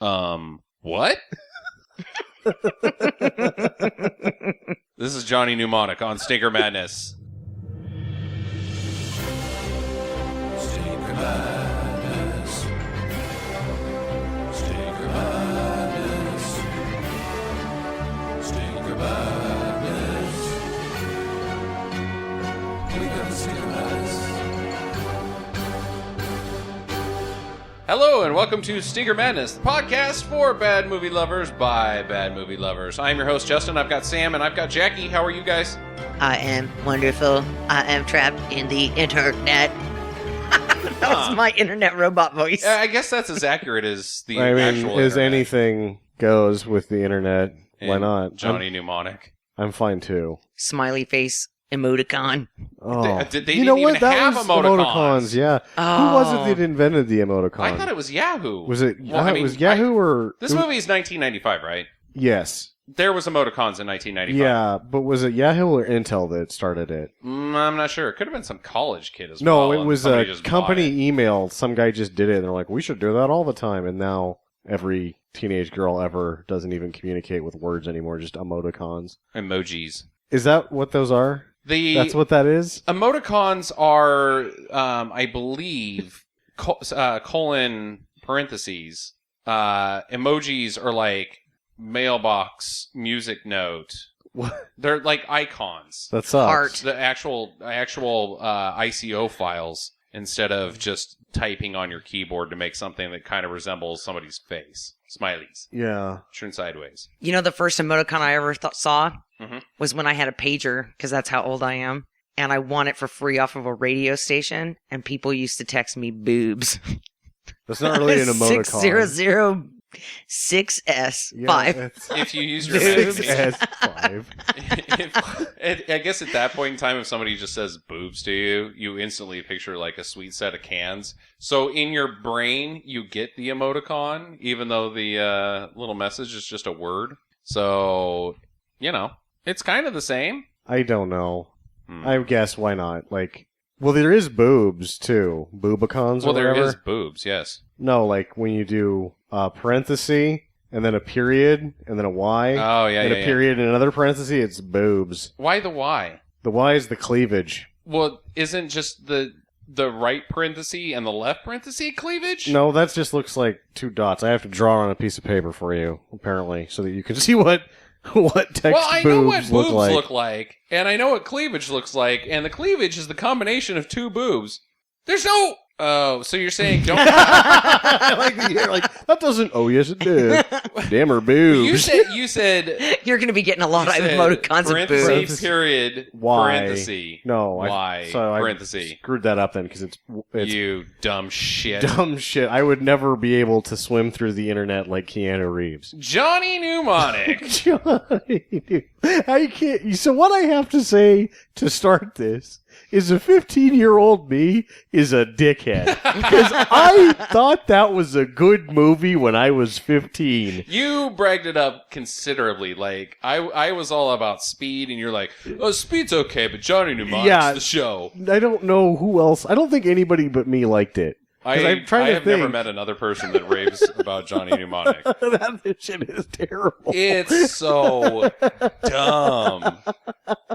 What? This is Johnny Mnemonic on Stinker Madness. Stinker Madness. Stinker Madness. Stinker Madness. We got the Stinker Madness. Hello and welcome to Stinker Madness, the podcast for bad movie lovers by bad movie lovers. I'm your host, Justin. I've got Sam and I've got Jackie. How are you guys? I am wonderful. I am trapped in the internet. That was my internet robot voice. I guess that's as accurate as the I mean, actual as internet. Anything goes with the internet. Why And not? Johnny Mnemonic. I'm fine too. Smiley face emoticon. Oh, They you didn't know even what? That have was emoticons. Yeah. Oh. Who was it that invented the emoticon? I thought it was Yahoo. Was it? Well, I mean, was Yahoo or This movie is 1995, right? Yes. There was emoticons in 1995. Yeah, but was it Yahoo or Intel that started it? I'm not sure. It could have been some college kid as No, well. it and was somebody a just bought company it. email. Some guy just did it, and they're like, "We should do that all the time." And now every teenage girl ever doesn't even communicate with words anymore, just emoticons. Emojis. Is that what those are? That's what that is? Emoticons are, I believe, colon parentheses. Emojis are like mailbox, music note. What? They're like icons. That sucks. Heart. The actual ICO files instead of just typing on your keyboard to make something that kind of resembles somebody's face. Smileys. Yeah. Turned sideways. You know, the first emoticon I ever saw Mhm. was when I had a pager, because that's how old I am. And I won it for free off of a radio station, and people used to text me boobs. That's not really an emoticon. 6006S5. If you use your Boobs. imagination. S5. I guess at that point in time, if somebody just says boobs to you, you instantly picture like a sweet set of cans. So in your brain, you get the emoticon, even though the little message is just a word. So, you know, it's kind of the same. I don't know. I guess why not? Like, well, there is boobs too. Boobicons or Well, there whatever. is boobs, yes. No, like when you do a parenthesis and then a period and then a Y Oh, yeah, and yeah, a period and another parenthesis, it's boobs. Why the Y? The Y is the cleavage. Well, isn't just the right parenthesis and the left parenthesis cleavage? No, that just looks like two dots. I have to draw on a piece of paper for you, apparently, so that you can see what text Well, I know what boobs boobs look like. and I know what cleavage looks like, and the cleavage is the combination of two boobs. There's no... Oh, so you're saying don't... I like that you're like, that doesn't... Oh, yes, it did. Damn her boobs. You said You're going to be getting a lot you of said emoticons of parenthesis, boobs. period, Y. parenthesis. No, Y, parenthesis. I screwed that up then because it's You dumb shit. dumb shit. I would never be able to swim through the internet like Keanu Reeves. Johnny Mnemonic. Johnny, dude, I can't. So what I have to say to start this is a 15-year-old me is a dickhead because I thought that was a good movie when I was 15. You bragged it up considerably. Like, I was all about Speed, and you're like, oh, Speed's okay, but Johnny Mnemonic's Yeah. the show. I don't know who else. I don't think anybody but me liked it. 'Cause I I'm trying to have think. never met another person that raves about Johnny Mnemonic. That shit is terrible. It's so dumb.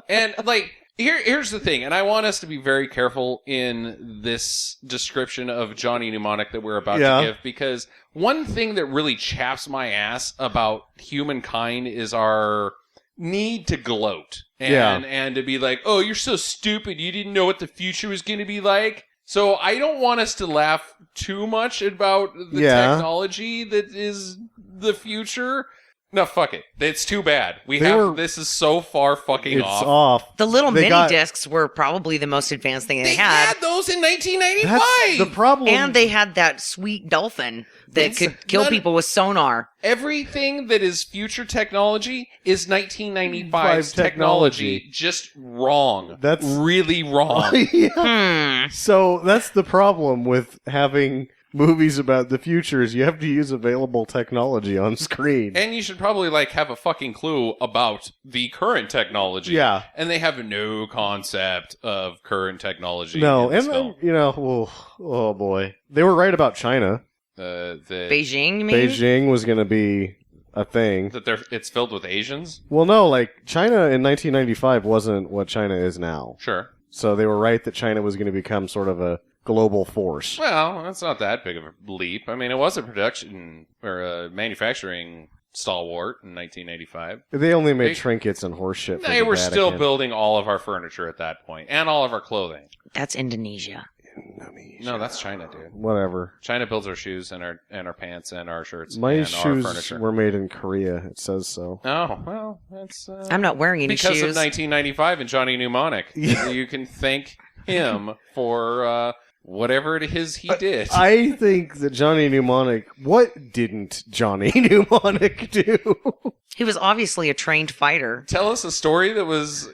And, like, here's the thing, and I want us to be very careful in this description of Johnny Mnemonic that we're about to give, because one thing that really chaps my ass about humankind is our need to gloat. And to be like, oh, you're so stupid, you didn't know what the future was going to be like. So I don't want us to laugh too much about the technology that is the future. No, fuck it. It's too bad. This is so far fucking It's off. off. The little They mini got- discs were probably the most advanced thing They they had. had those in 1995. That's the problem. And they had that sweet dolphin that could kill people with sonar. Everything that is future technology is 1995's technology. technology. Just wrong. That's- really wrong. Yeah. So that's the problem with having movies about the future is you have to use available technology on screen. And you should probably have a fucking clue about the current technology. Yeah. And they have no concept of current technology. No, in this and film. oh boy, they were right about China. Beijing, you mean? Beijing was going to be a thing. That it's filled with Asians? Well, no, like China in 1995 wasn't what China is now. Sure. So they were right that China was going to become sort of a global force. Well, that's not that big of a leap. I mean, it was a production or a manufacturing stalwart in 1985. They only made trinkets and horse shit. They were still building all of our furniture at that point and all of our clothing. That's Indonesia. No, that's China, dude. Whatever. China builds our shoes and our pants and our shirts My and our shoes furniture. were made in Korea. It says so. Oh, well, that's... I'm not wearing any because shoes. of 1995 and Johnny Mnemonic. You can thank him for whatever it is he did. I think that Johnny Mnemonic... What didn't Johnny Mnemonic do? He was obviously a trained fighter. Tell us a story that was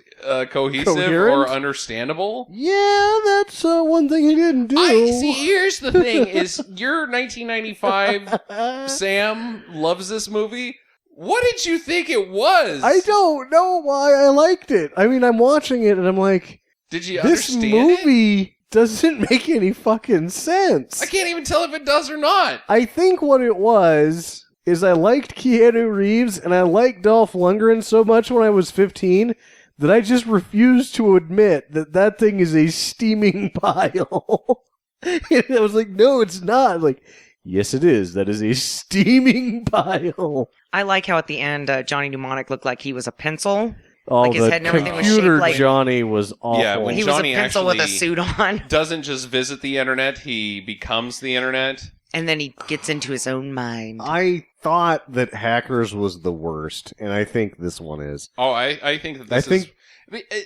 cohesive Coherent? or understandable. Yeah, that's one thing he didn't do. See, here's the thing: is your 1995 Sam loves this movie. What did you think it was? I don't know why I liked it. I mean, I'm watching it and I'm like, Did you this understand it? movie doesn't make any fucking sense. I can't even tell if it does or not. I think what it was is I liked Keanu Reeves and I liked Dolph Lundgren so much when I was 15 that I just refused to admit that that thing is a steaming pile. And I was like, no, it's not. Like, yes, it is. That is a steaming pile. I like how at the end Johnny Mnemonic looked like he was a pencil. Oh, Like his the head and everything was computer shaped like- Johnny was awful. Yeah, when He Johnny was a pencil with a actually suit on. doesn't just visit the internet; he becomes the internet. And then he gets into his own mind. I thought that Hackers was the worst, and I think this one is. Oh, I think that this is...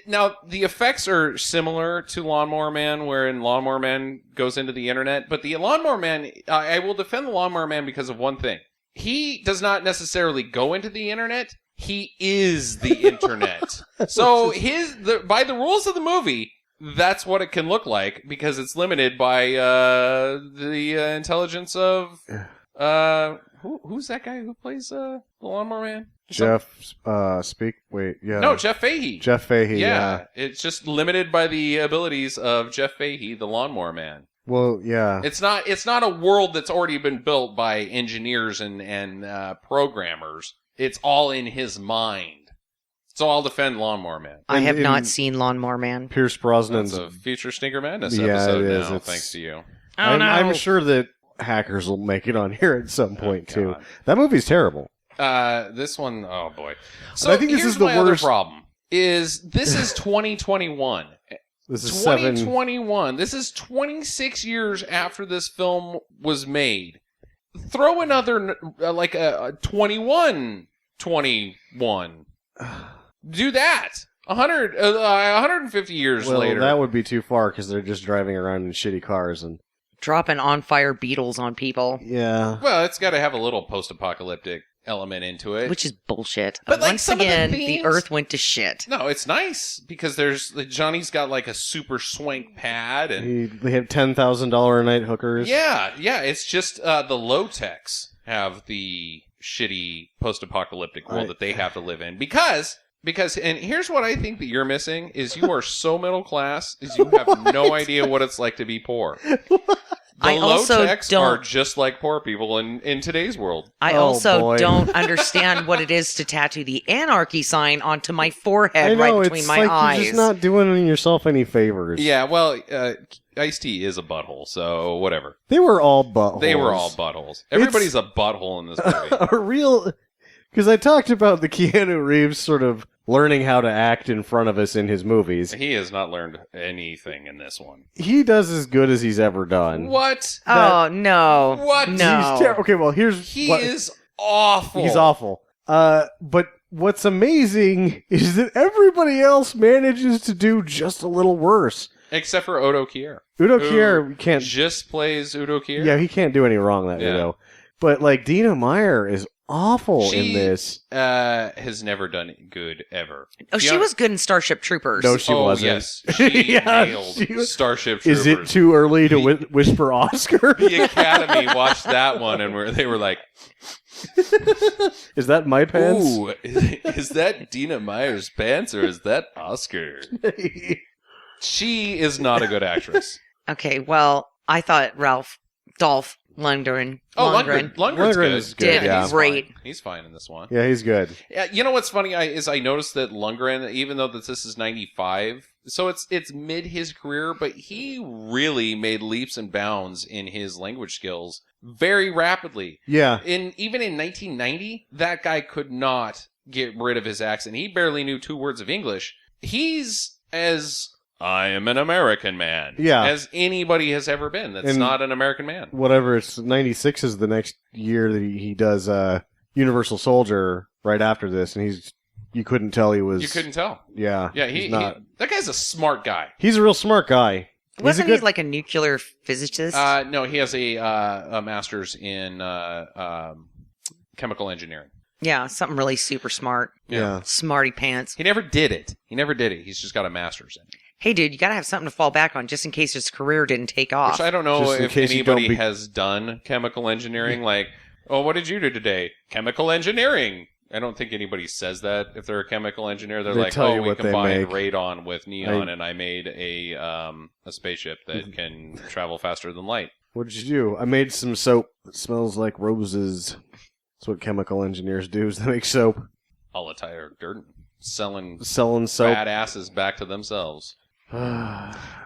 Now, the effects are similar to Lawnmower Man, wherein Lawnmower Man goes into the internet, but the Lawnmower Man, I will defend the Lawnmower Man because of one thing. He does not necessarily go into the internet, he is the internet. So by the rules of the movie, that's what it can look like, because it's limited by the intelligence of... who's that guy who plays the Lawnmower Man? Jeff Fahey. Jeff Fahey, Yeah, it's just limited by the abilities of Jeff Fahey, the Lawnmower Man. Well, yeah. It's not a world that's already been built by engineers and programmers. It's all in his mind. So I'll defend Lawnmower Man. I have in- not seen Lawnmower Man. Pierce Brosnan's... That's a future Stinker Madness Yeah, episode it is. now, It's- thanks to you. Oh, no. I'm sure that Hackers will make it on here at some point, too. God. That movie's terrible. This one, oh boy. So I think this here's is the my other worst- problem. This is 2021. This is 2021. This is 26 years after this film was made. Throw another, like a 21. Do that. 150 years Well, later. that would be too far because they're just driving around in shitty cars and... Dropping on-fire beetles on people, Yeah. Well, it's got to have a little post-apocalyptic element into it. which is bullshit. But, like, once some of the again, themes- the Earth went to shit. No, it's nice because Johnny's got like a super swank pad and They have $10,000 a night hookers. yeah. It's just the low-techs have the shitty post-apocalyptic world that they have to live in because and here's what I think that you're missing is you are so middle class is you have no idea what it's like to be poor. The I also low-techs don't- are just like poor people in today's world. I Oh, also boy. don't understand what it is to tattoo the anarchy sign onto my forehead I know, right between it's my like eyes. you're just not doing yourself any favors. Yeah, well, Ice-T is a butthole, so whatever. They were all buttholes. They were all buttholes. Everybody's a butthole in this movie. A real... Because I talked about the Keanu Reeves sort of learning how to act in front of us in his movies. He has not learned anything in this one. He does as good as he's ever done. What? Oh, no. What? No. Okay, well, here's... He what- is awful. He's awful. But what's amazing is that everybody else manages to do just a little worse. Except for Udo Kier. Udo who Kier can't... just plays Udo Kier. Yeah, he can't do any wrong, that Yeah. Udo. But, like, Dina Meyer is awful She in this. has never done good ever. Oh, she was good in Starship Troopers. No, she wasn't. Yes, she Yeah, nailed she was- Starship Troopers. Is it too early to whisper Oscar? The Academy watched that one and they were like, Is that my pants? "Ooh, is that Dina Meyer's pants or is that Oscar?" She is not a good actress. Okay, well, I thought Dolph Lundgren. Oh, Lundgren's Lundgren good. is good, Did yeah. great. He's fine in this one. Yeah, he's good. Yeah, you know what's funny is I noticed that Lundgren, even though this is 95, so it's mid his career, but he really made leaps and bounds in his language skills very rapidly. Yeah. Even in 1990, that guy could not get rid of his accent. He barely knew 2 words of English. He's as I am an American man as anybody has ever been. That's not an American man. Whatever, it's 96 is the next year that he does Universal Soldier right after this, and you couldn't tell he was... You couldn't tell. Yeah. Yeah, that guy's a smart guy. He's a real smart guy. Wasn't he like a nuclear physicist? No, he has a master's in chemical engineering. Yeah, something really super smart. Yeah. Smarty pants. He never did it. He's just got a master's in it. Hey, dude, you gotta have something to fall back on just in case his career didn't take off. Which I don't know Just in if case you anybody don't has done chemical engineering. Like, oh, what did you do today? Chemical engineering. I don't think anybody says that if they're a chemical engineer. They're They like, tell oh, you we what they combined make. radon with neon, and I made a spaceship that can travel faster than light. What did you do? I made some soap that smells like roses. That's what chemical engineers do, is they make soap. All the tire dirt. Selling soap. badasses back to themselves.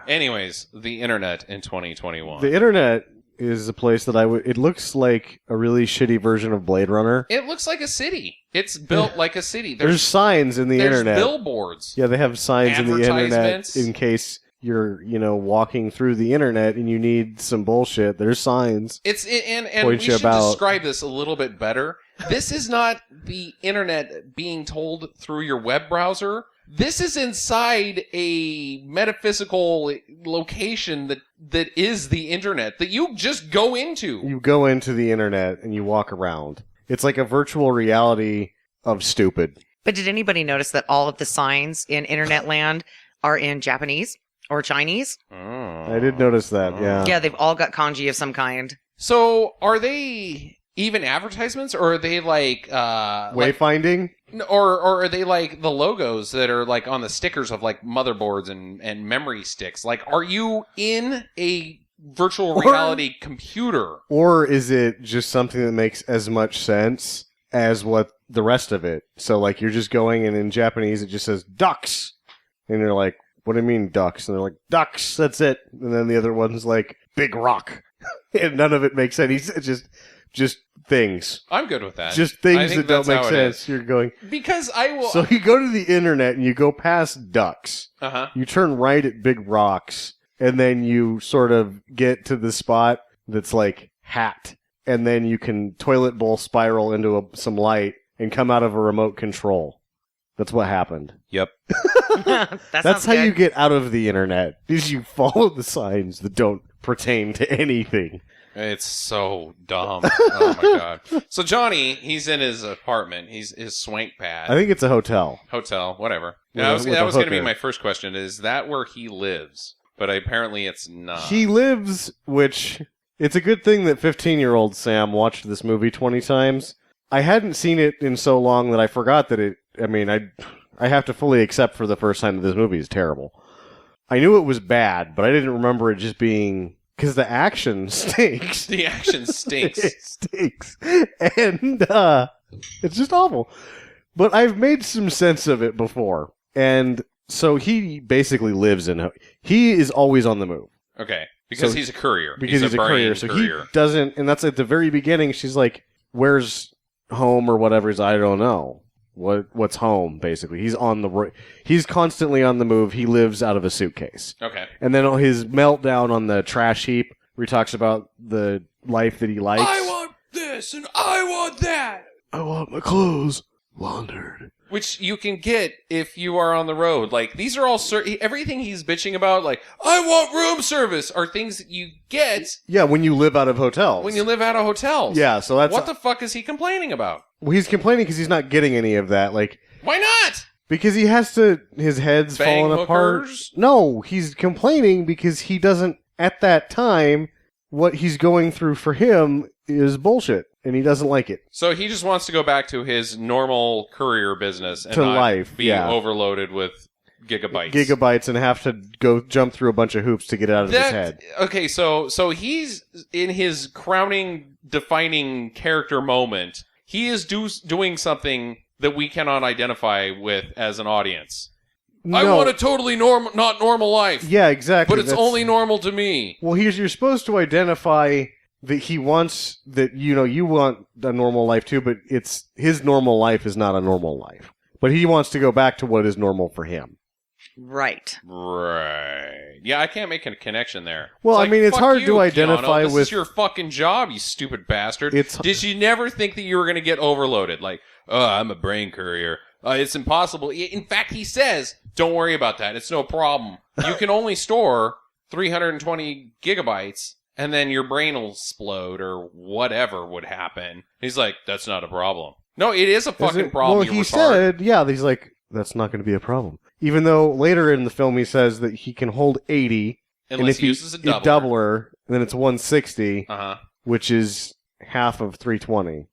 Anyways, the internet in 2021. The internet is a place that it looks like a really shitty version of Blade Runner. It looks like a city. It's built like a city. There's signs in the internet. There's billboards. Yeah, they have signs in the internet Advertisements. in case you're, walking through the internet and you need some bullshit. There's signs. And we Point you should about- describe this a little bit better. This is not the internet being told through your web browser. This is inside a metaphysical location that is the internet that you just go into. You go into the internet and you walk around. It's like a virtual reality of stupid. But did anybody notice that all of the signs in internet land are in Japanese or Chinese? I did notice that, yeah. Yeah, they've all got kanji of some kind. So are they even advertisements, or are they like Wayfinding? or are they like the logos that are like on the stickers of like motherboards and memory sticks? Like, are you in a virtual reality computer? Or is it just something that makes as much sense as what the rest of it? So, like, you're just going, and in Japanese it just says ducks. And you're like, what do you mean ducks? And they're like, ducks, that's it. And then the other one's like, big rock. And none of it makes any sense. Just things. I'm good with that. Just I things think that don't that's make how it sense. is. You're going. Because I will. So you go to the internet and you go past ducks. Uh-huh. You turn right at big rocks, and then you sort of get to the spot that's like hat, and then you can toilet bowl spiral into some light and come out of a remote control. That's what happened. Yep. That's how you get out of the internet. Is you follow the signs that don't pertain to anything. It's so dumb. Oh my god. So Johnny, he's in his apartment. He's his swank pad. I think it's a hotel. Hotel, whatever. With That a- was with a going to be hooker. my first question. Is that where he lives? But apparently it's not. He lives, which it's a good thing that 15-year-old Sam watched this movie 20 times. I hadn't seen it in so long that I forgot that it. I mean, I have to fully accept for the first time that this movie is terrible. I knew it was bad, but I didn't remember it just being because the action stinks. The action stinks. It stinks, and it's just awful. But I've made some sense of it before, and so he basically lives in. He is always on the move. Okay. Because So- he's a courier. Because he's a brain courier, so courier. he doesn't, and that's at the very beginning. She's like, "Where's home or whatever?" He's, I don't know. What's home? Basically, he's on the. He's constantly on the move. He lives out of a suitcase, Okay. and then his meltdown on the trash heap, where he talks about the life that he likes. I want this and I want that. I want my clothes laundered. Which you can get if you are on the road. Like, these are all everything he's bitching about, like, I want room service, are things that you get Yeah, when you live out of hotels. when you live out of hotels. Yeah, so that's What the fuck is he complaining about? well, he's complaining because he's not getting any of that. Like. Why not? Because he has to, his head's Bang falling apart. hookers? No, he's complaining because he doesn't, at that time, what he's going through for him is bullshit, and he doesn't like it. So he just wants to go back to his normal courier business and To not life, be yeah. overloaded with gigabytes. And have to go jump through a bunch of hoops to get out of his head. Okay, so he's in his crowning, defining character moment. He is doing something that we cannot identify with as an audience. No. I want a totally not normal life. Yeah, exactly. But it's only normal to me. Well, you're supposed to identify that he wants that, you want a normal life too, but his normal life is not a normal life. But he wants to go back to what is normal for him. Right. Yeah, I can't make a connection there. Well, it's fuck hard you, to identify Keanu. This with... is your fucking job, you stupid bastard. It's... Did you never think that you were going to get overloaded? Like, I'm a brain courier. It's impossible. In fact, he says, don't worry about that. It's no problem. You can only store 320 gigabytes, and then your brain will explode or whatever would happen. He's like, that's not a problem. No, it is a fucking problem. Well, he said, he's like, that's not going to be a problem. Even though later in the film he says that he can hold 80, unless and if he uses a doubler, then it's 160, uh-huh. which is half of 320.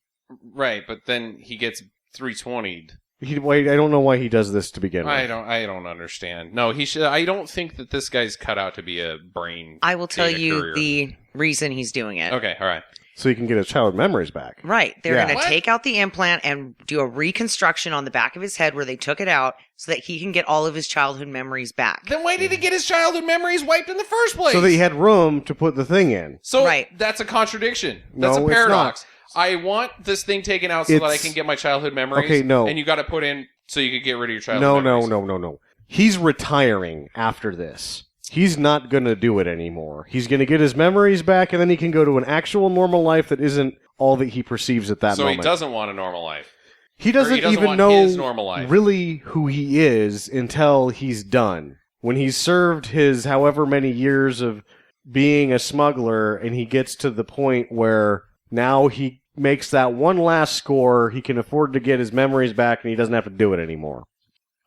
Right, but then he gets 320'd. Wait, I don't know why he does this to begin with. I don't understand. No, he should. I don't think that this guy's cut out to be a brain. I will tell you courier. the reason he's doing it. Okay, all right. So he can get his childhood memories back. Right. They're Yeah. going to take out the implant and do a reconstruction on the back of his head where they took it out so that he can get all of his childhood memories back. Then why did he get his childhood memories wiped in the first place? So that he had room to put the thing in. So Right. that's a contradiction. That's No, a it's paradox. not. I want this thing taken out so that I can get my childhood memories. Okay, no. And you got to put in so you could get rid of your childhood memories. No. He's retiring after this. He's not going to do it anymore. He's going to get his memories back, and then he can go to an actual normal life that isn't all that he perceives at that moment. So he doesn't want a normal life. He doesn't even want know his normal life. really who he is until he's done. When he's served his however many years of being a smuggler, and he gets to the point where now he makes that one last score, he can afford to get his memories back, and he doesn't have to do it anymore.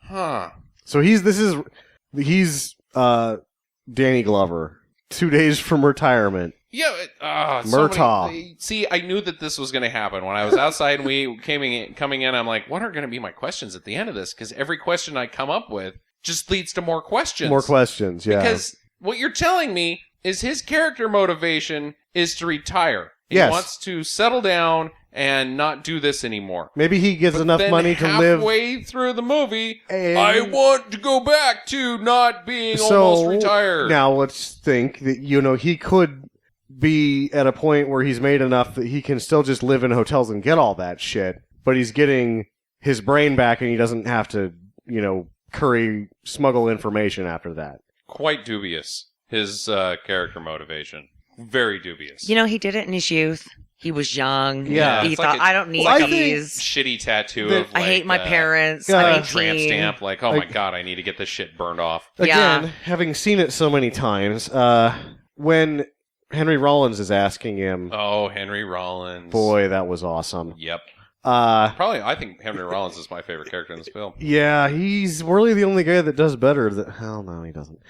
Huh. So he's Danny Glover, 2 days from retirement. Yeah, Murtaugh. See, I knew that this was going to happen. When I was outside and we coming in, I'm like, what are going to be my questions at the end of this? Because every question I come up with just leads to more questions. More questions, yeah. Because what you're telling me is his character motivation is to retire. He Yes. wants to settle down and not do this anymore. Maybe he gets enough Then money to live. halfway through the movie, And- I want to go back to not being almost retired. Now let's think that, he could be at a point where he's made enough that he can still just live in hotels and get all that shit, but he's getting his brain back and he doesn't have to, smuggle information after that. Quite dubious, his character motivation. Very dubious. He did it in his youth. He was young. Yeah. He It's thought, like I don't need Well, I think- these. Shitty tattoo That- of like, I hate my parents. Yeah. I'm a tramp 18. stamp. Like, oh my god, I need to get this shit burned off. Again, Yeah. having seen it so many times, when Henry Rollins is asking him, Oh, Henry Rollins. boy, that was awesome. Yep. Uh, Probably, I think Henry Rollins is my favorite character in this film. yeah, he's really the only guy that does better. Hell no, he doesn't.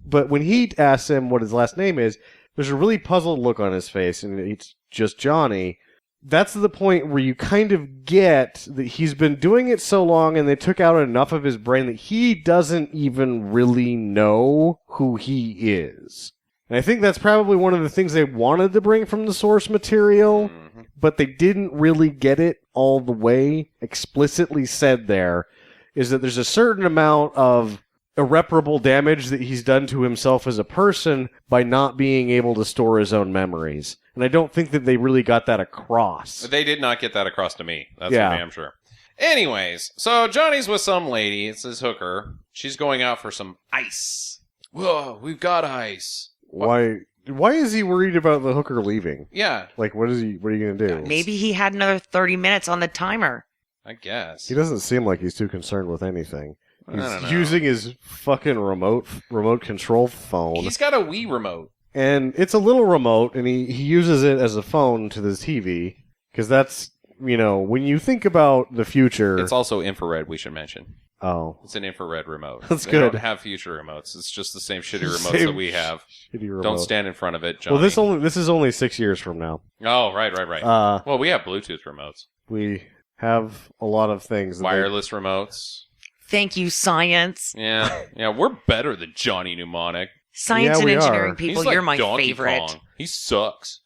But when he asks him what his last name is, there's a really puzzled look on his face, and it's just Johnny. That's the point where you kind of get that he's been doing it so long, and they took out enough of his brain that he doesn't even really know who he is. And I think that's probably one of the things they wanted to bring from the source material, but they didn't really get it all the way explicitly said there, is that there's a certain amount of irreparable damage that he's done to himself as a person by not being able to store his own memories. And I don't think that they really got that across. They did not get that across to me. That's Yeah. for damn sure. Anyways, so Johnny's with some lady. It's his hooker. She's going out for some ice. Whoa, we've got ice. Why is he worried about the hooker leaving? Yeah, Like, what are you going to do? Maybe he had another 30 minutes on the timer. I guess. He doesn't seem like he's too concerned with anything. I don't know. He's using his fucking remote control phone. He's got a Wii remote. And it's a little remote, and he uses it as a phone to the TV. Because that's, when you think about the future... It's also infrared, we should mention. Oh. It's an infrared remote. That's they good. don't have future remotes. It's just the same shitty remotes Same that we have. Shitty remote. Don't stand in front of it, Johnny. Well, this is only 6 years from now. Oh, right. Well, we have Bluetooth remotes. We have a lot of things. Wireless remotes. Thank you, science. Yeah, we're better than Johnny Mnemonic. Science and we engineering are. people, He's like you're my Donkey favorite. Kong. He sucks.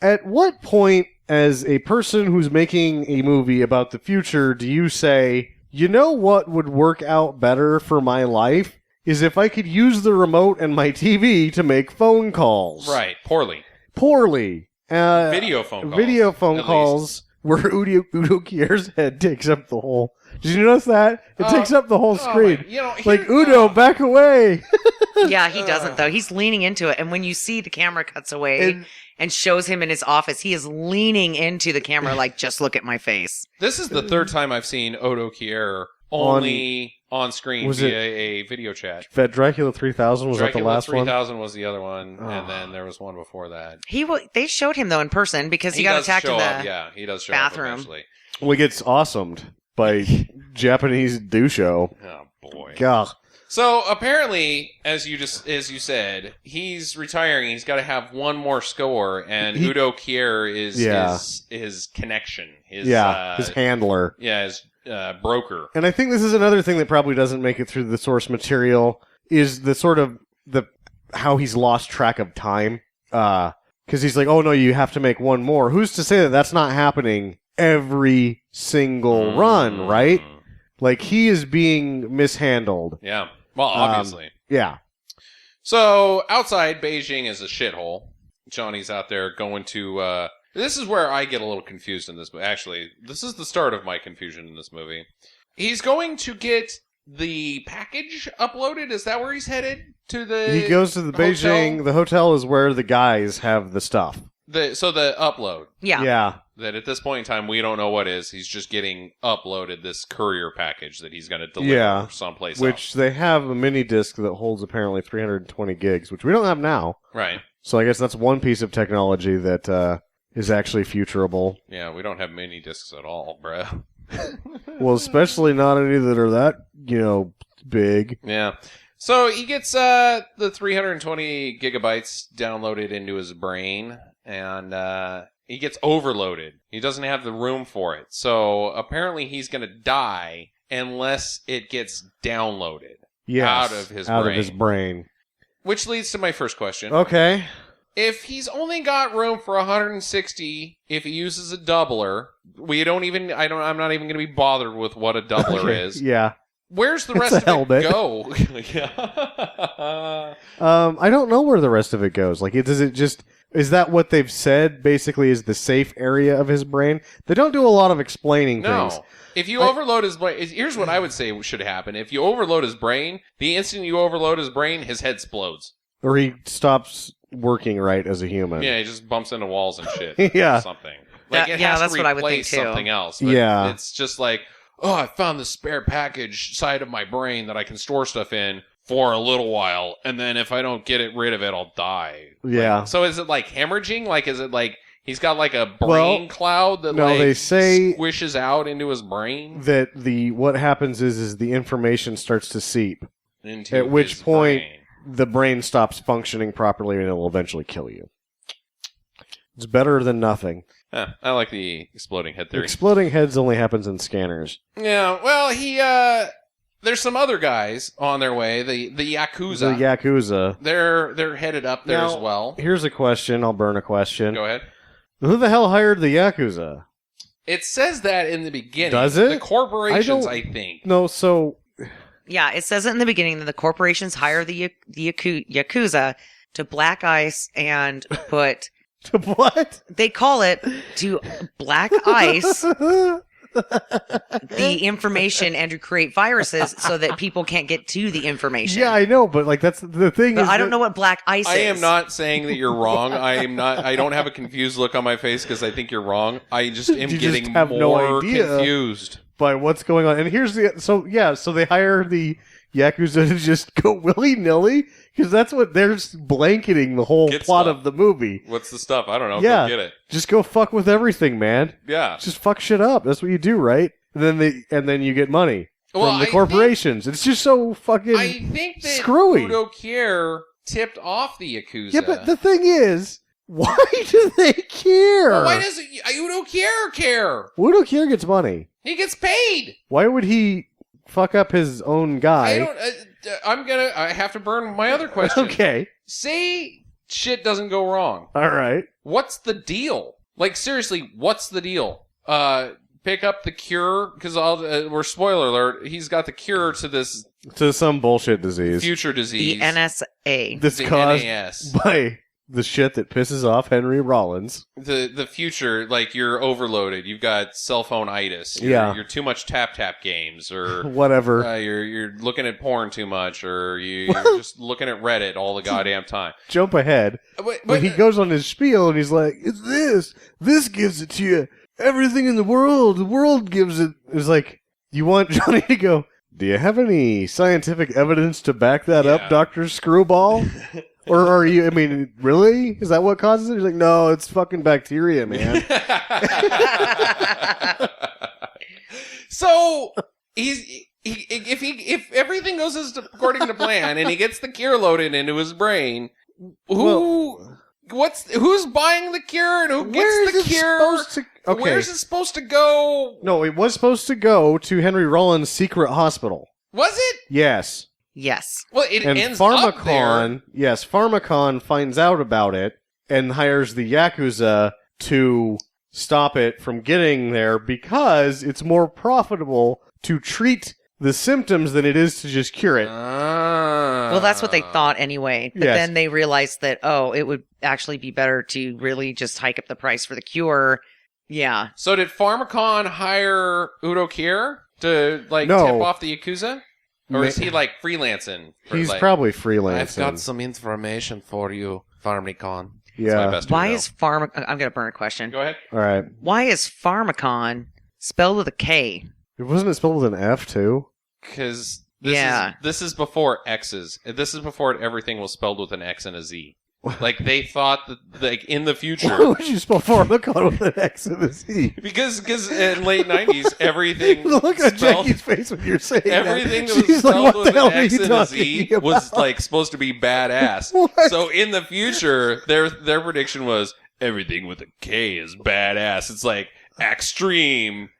At what point, as a person who's making a movie about the future, do you say, you know what would work out better for my life? Is if I could use the remote and my TV to make phone calls. Right, poorly. Poorly. Video phone calls. Video phone at calls where Udo Kier's head takes up the whole... Did you notice that? It takes up the whole screen. Like, Udo, back away! Yeah, he doesn't, though. He's leaning into it. And when you see the camera cuts away and shows him in his office, he is leaning into the camera like, just look at my face. This is the third time I've seen Odo Kier only on screen was via a video chat. That Dracula 3000, was that the last one? Dracula 3000 was the other one, and then there was one before that. They showed him, though, in person because he got does attacked show in the up. Yeah, he does show bathroom. up eventually. Well, he gets awesomed by Japanese doucho. Oh, boy. God. So apparently, as you said, he's retiring. He's got to have one more score, and Udo Kier is his connection. His handler. Yeah, his broker. And I think this is another thing that probably doesn't make it through the source material is the sort of how he's lost track of time. Because he's like, oh no, you have to make one more. Who's to say that that's not happening every single run, right? Like he is being mishandled. Yeah. Well, obviously. Yeah. So, outside, Beijing is a shithole. Johnny's out there going to... this is where I get a little confused in this movie. Actually, this is the start of my confusion in this movie. He's going to get the package uploaded? Is that where he's headed? He goes to the Beijing... The hotel is where the guys have the stuff. So the upload. Yeah. Yeah. That at this point in time, we don't know what is. He's just getting uploaded this courier package that he's going to deliver someplace else. Which they have a mini disc that holds apparently 320 gigs, which we don't have now. Right. So I guess that's one piece of technology that is actually futurable. Yeah, we don't have mini discs at all, bruh. Well, especially not any that are that, big. Yeah. So he gets the 320 gigabytes downloaded into his brain, and he gets overloaded. He doesn't have the room for it. So apparently he's going to die unless it gets downloaded out of his brain. Which leads to my first question. Okay. If he's only got room for 160, if he uses a doubler, I'm not even going to be bothered with what a doubler is. Yeah. Where's the rest of it go? I don't know where the rest of it goes. Like, is that what they've said basically is the safe area of his brain? They don't do a lot of explaining things. No. If you overload his brain, here's what I would say should happen. If you overload his brain, the instant you overload his brain, his head explodes. Or he stops working right as a human. Yeah, he just bumps into walls and shit. Yeah. Or something. Like, it has that's to what I would think replace too. something else. But it's just like, oh, I found the spare package side of my brain that I can store stuff in for a little while, and then if I don't get rid of it, I'll die. Yeah. Like, so is it like hemorrhaging? Like, is it like he's got like a brain cloud that they say squishes out into his brain? That what happens is the information starts to seep. Into at which his point brain. The brain stops functioning properly and it will eventually kill you. It's better than nothing. I like the exploding head theory. Exploding heads only happens in scanners. Yeah, well, there's some other guys on their way. The Yakuza. The Yakuza. They're headed up there as well. Here's a question. I'll burn a question. Go ahead. Who the hell hired the Yakuza? It says that in the beginning. Does it? The corporations, I think. No, so... Yeah, it says it in the beginning that the corporations hire the Yakuza to black ice and put... To what? They call it to black ice the information and to create viruses so that people can't get to the information. Yeah, I know, but that's the thing. But I don't know what black ice is. I am not saying that you're wrong. I don't have a confused look on my face because I think you're wrong. I just am getting more confused by what's going on. And here's so they hire the Yakuza to just go willy-nilly because that's what they're blanketing the whole plot of the movie. What's the stuff? I don't know. Yeah, go get it. Just go fuck with everything, man. Yeah, just fuck shit up. That's what you do, right? And then you get money from the corporations. It's just so fucking I think that screwy. Udo Kier tipped off the Yakuza. Yeah, but the thing is, why do they care? Well, why does Udo Kier care? Udo Kier gets money. He gets paid. Why would he fuck up his own guy. I have to burn my other question. Okay. Say shit doesn't go wrong. All right. What's the deal? Like, seriously, what's the deal? Pick up the cure, because we're spoiler alert, he's got the cure to this... To some bullshit disease. Future disease. The NSA. This the caused NAS. by the shit that pisses off Henry Rollins. The future, like, you're overloaded. You've got cell phone-itis. You're too much tap-tap games, or... Whatever. You're looking at porn too much, or you're just looking at Reddit all the goddamn time. Jump ahead. But he goes on his spiel, and he's like, it's this. This gives it to you. Everything in the world gives it. It's like, you want Johnny to go, do you have any scientific evidence to back that up, Dr. Screwball? Or are you, I mean, really? Is that what causes it? He's like, no, it's fucking bacteria, man. So, if everything goes according to plan and he gets the cure loaded into his brain, who's buying the cure and who gets the cure? Okay. Where's it supposed to go? No, it was supposed to go to Henry Rollins' secret hospital. Was it? Yes. Yes. Well, it And ends up there. Yes, Pharmacon finds out about it and hires the Yakuza to stop it from getting there because it's more profitable to treat the symptoms than it is to just cure it. Well, that's what they thought anyway. But then they realized that, it would actually be better to really just hike up the price for the cure. Yeah. So did Pharmacon hire Udo Kier to, tip off the Yakuza? Or is he, freelancing? He's probably freelancing. I've got some information for you, Pharmacon. Yeah. Why is I'm going to burn a question. Go ahead. All right. Why is Pharmacon spelled with a K? Wasn't it spelled with an F, too? Because this is before X's. This is before everything was spelled with an X and a Z. They thought that, in the future... Why would you spell Pharmacon with an X and a Z? Because in late 90s, everything... Look at Jackie's face when you're saying everything that. that was spelled with an X and a talking Z about? was, supposed to be badass. What? So in the future, their prediction was, everything with a K is badass. It's like, extreme,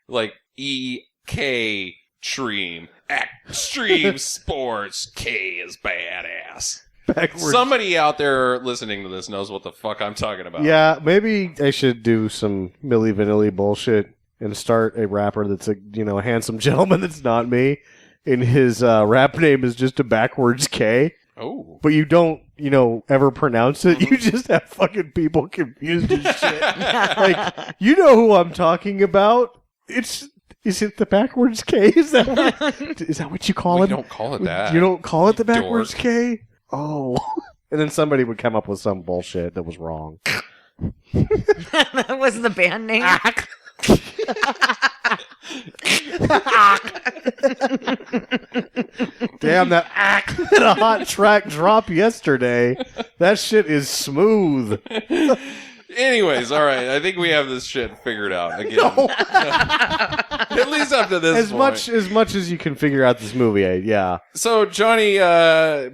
E-K... Extreme. Extreme sports. K is badass. Backwards. Somebody out there listening to this knows what the fuck I'm talking about. Yeah, maybe I should do some Milli Vanilli bullshit and start a rapper that's a handsome gentleman that's not me, and his rap name is just a backwards K. Oh. But you don't, ever pronounce it. You just have fucking people confused as shit. You know who I'm talking about. Is it the backwards K? Is that what you call it? We don't call it that. You don't call it the backwards dork. K? Oh. And then somebody would come up with some bullshit that was wrong. That was the band name? Damn, that hit a hot track drop yesterday. That shit is smooth. Anyways, all right. I think we have this shit figured out again. No. At least up to this point. As much as you can figure out this movie, yeah. So Johnny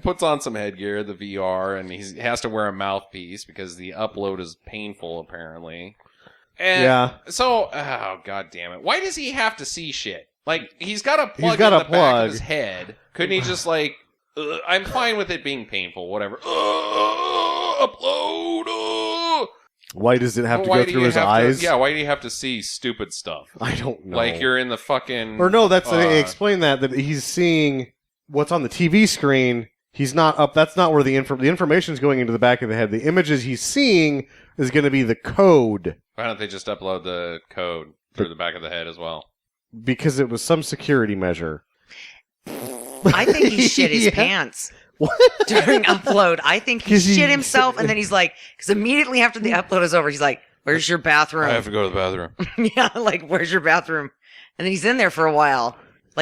puts on some headgear, the VR, and he has to wear a mouthpiece because the upload is painful, apparently. And so, god damn it. Why does he have to see shit? He's got a plug in the back of his head. Couldn't he just I'm fine with it being painful, whatever. Upload! Why does it have to go through his eyes? Why do you have to see stupid stuff? I don't know. You're in the fucking... Or no, they explain that he's seeing what's on the TV screen. He's not up. That's not where the information is going into the back of the head. The images he's seeing is going to be the code. Why don't they just upload the code through the back of the head as well? Because it was some security measure. I think he shit his pants. What? During upload. I think he shit himself, and then he's like, because immediately after the upload is over, he's like, where's your bathroom? I have to go to the bathroom. Yeah, where's your bathroom? And then he's in there for a while.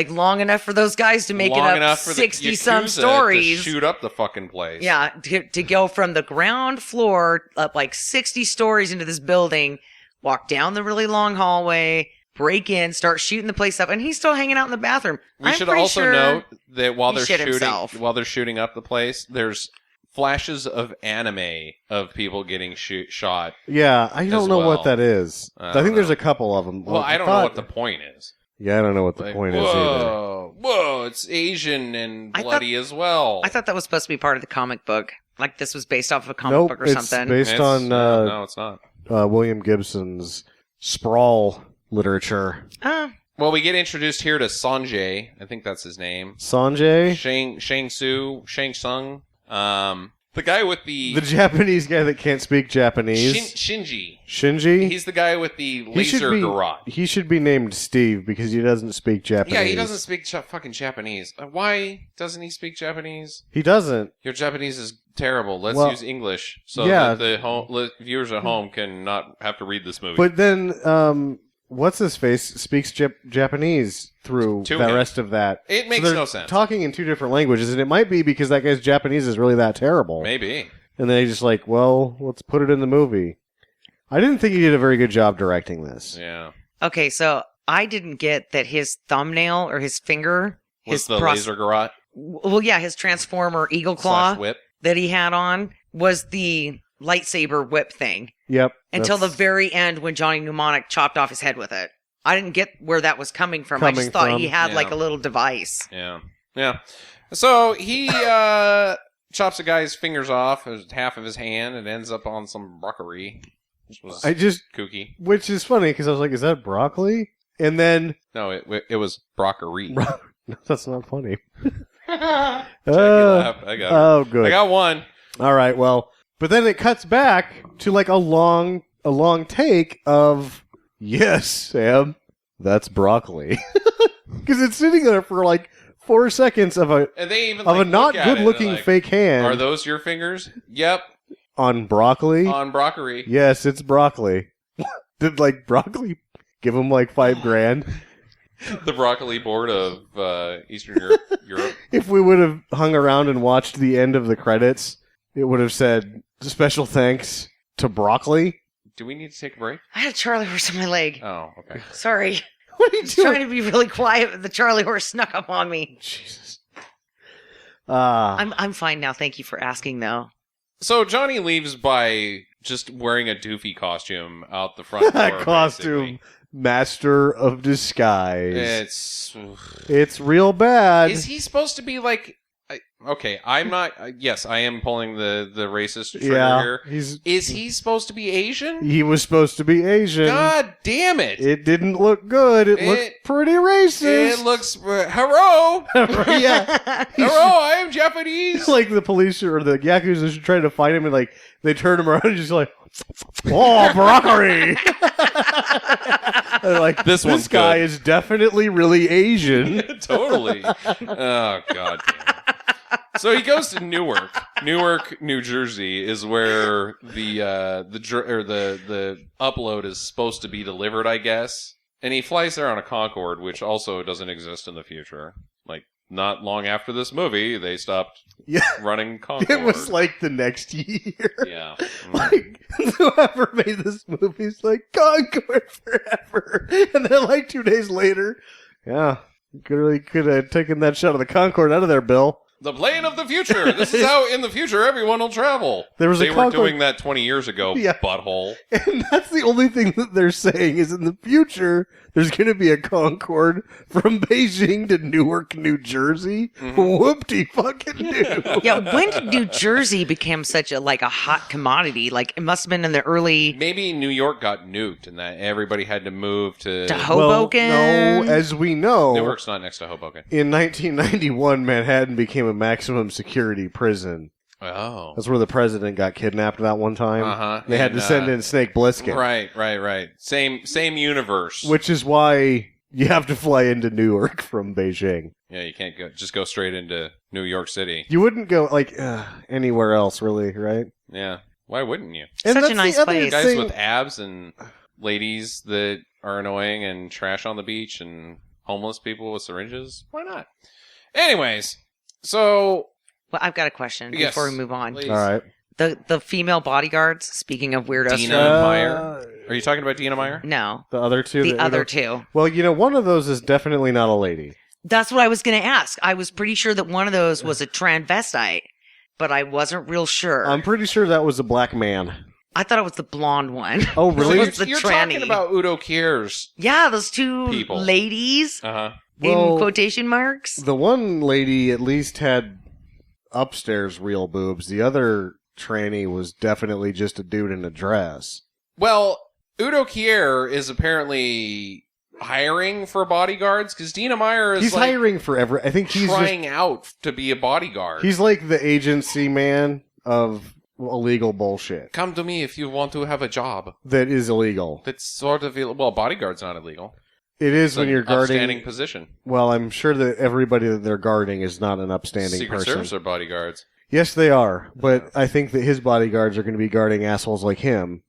Long enough for those guys to make it up 60-some stories. To shoot up the fucking place. Yeah, to go from the ground floor up 60 stories into this building, walk down the really long hallway, break in, start shooting the place up, and he's still hanging out in the bathroom. We should also note that while they're shooting up the place, there's flashes of anime of people getting shot. Yeah, I don't know what that is. I think there's a couple of them. Well, I don't know what the point is. Yeah, I don't know what the point is either. Whoa, it's Asian and bloody as well. I thought that was supposed to be part of the comic book. Like this was based off of a comic book or something. Based on no, it's not. William Gibson's sprawl literature. Well, we get introduced here to Sanjay. I think that's his name. Sanjay? Shang Tsung. The guy with the Japanese guy that can't speak Japanese. Shinji. Shinji? He's the guy with the laser garrote. He should be named Steve because he doesn't speak Japanese. Yeah, he doesn't speak fucking Japanese. Why doesn't he speak Japanese? He doesn't. Your Japanese is terrible. Let's use English so that the viewers at home can not have to read this movie. But then, what's his face speaks Japanese through the rest of that. It makes no sense. Talking in two different languages, and it might be because that guy's Japanese is really that terrible. Maybe. And they just like, well, let's put it in the movie. I didn't think he did a very good job directing this. Yeah. Okay, so I didn't get that his thumbnail or his finger was the laser garrote. Well, yeah, his Transformer Eagle Claw whip that he had on was the lightsaber whip thing. Yep. Until the very end when Johnny Mnemonic chopped off his head with it. I didn't get where that was coming from. I just thought he had like a little device. Yeah. Yeah. So he chops a guy's fingers off, half of his hand, and ends up on some broccoli. Which was kooky. Which is funny because I was like, is that broccoli? And then... No, it was broccoli. No, that's not funny. Jackie laughed. I got it. Oh, good. I got one. All right, well... But then it cuts back to like a long take of, yes, Sam, that's broccoli. Because it's sitting there for like 4 seconds of a not good looking fake hand. Are those your fingers? Yep. On broccoli? On broccoli. Yes, it's broccoli. Did like broccoli give him like $5,000? The broccoli board of Eastern Europe. If we would have hung around and watched the end of the credits, it would have said, special thanks to broccoli. Do we need to take a break? I had a Charlie horse on my leg. Oh, okay. Sorry. What are you doing? Trying to be really quiet, but the Charlie horse snuck up on me. Jesus. I'm fine now. Thank you for asking, though. So Johnny leaves by just wearing a doofy costume out the front door. Costume. Basically. Master of disguise. It's real bad. Is he supposed to be like... Okay, I'm not... yes, I am pulling the racist trigger here. Is he supposed to be Asian? He was supposed to be Asian. God damn it! It didn't look good. It looked pretty racist. It looks... hello! Yeah. Hello, I am Japanese! Like the police or the Yakuza should try to find him and like they turn him around and just like... Oh, broccoli! Like, this guy is definitely really Asian. Totally. Oh, God damn it. So he goes to Newark, New Jersey, is where the upload is supposed to be delivered, I guess. And he flies there on a Concorde, which also doesn't exist in the future. Like, not long after this movie, they stopped running Concorde. It was like the next year. Yeah. Like, whoever made this movie is like, Concorde forever. And then like 2 days later, you could have taken that shot of the Concorde out of there, Bill. The plane of the future. This is how in the future everyone will travel. They were doing that 20 years ago, butthole. And that's the only thing that they're saying is in the future, there's going to be a Concorde from Beijing to Newark, New Jersey. Mm-hmm. Whoop-de-fucking-doo. Yeah, when did New Jersey become such a hot commodity? Like, it must have been in the early... Maybe New York got nuked and that everybody had to move to Hoboken? Well, no, as we know... Newark's not next to Hoboken. In 1991, Manhattan became a maximum security prison. Oh. That's where the president got kidnapped that one time. Uh-huh. They had to send in Snake Plissken. Right. Same universe. Which is why you have to fly into Newark from Beijing. Yeah, you can't just go straight into New York City. You wouldn't go, anywhere else, really, right? Yeah. Why wouldn't you? And such a nice place. Guys with abs and ladies that are annoying and trash on the beach and homeless people with syringes. Why not? Anyways, so... Well, I've got a question before we move on. Please. All right. The female bodyguards, speaking of weirdos. Dina Meyer. Are you talking about Dina Meyer? No. The other two? The other two. Well, one of those is definitely not a lady. That's what I was going to ask. I was pretty sure that one of those was a transvestite, but I wasn't real sure. I'm pretty sure that was a black man. I thought it was the blonde one. Oh, really? It was the You're tranny. talking about Udo Kier's. Yeah, those two People. ladies Uh-huh. Well, in quotation marks. The one lady at least had upstairs real boobs. The other tranny was definitely just a dude in a dress. Well, Udo Kier is apparently hiring for bodyguards because Dina Meyer is He's hiring for I think he's trying out to be a bodyguard. He's like the agency man of illegal bullshit Come to me if you want to have a job. that is illegal. That's sort of well, bodyguard's not illegal. It is It's when an you're guarding. upstanding position. Well, I'm sure that everybody that they're guarding is not an upstanding Secret person. Service are bodyguards Yes, they are, but I think that his bodyguards are going to be guarding assholes like him.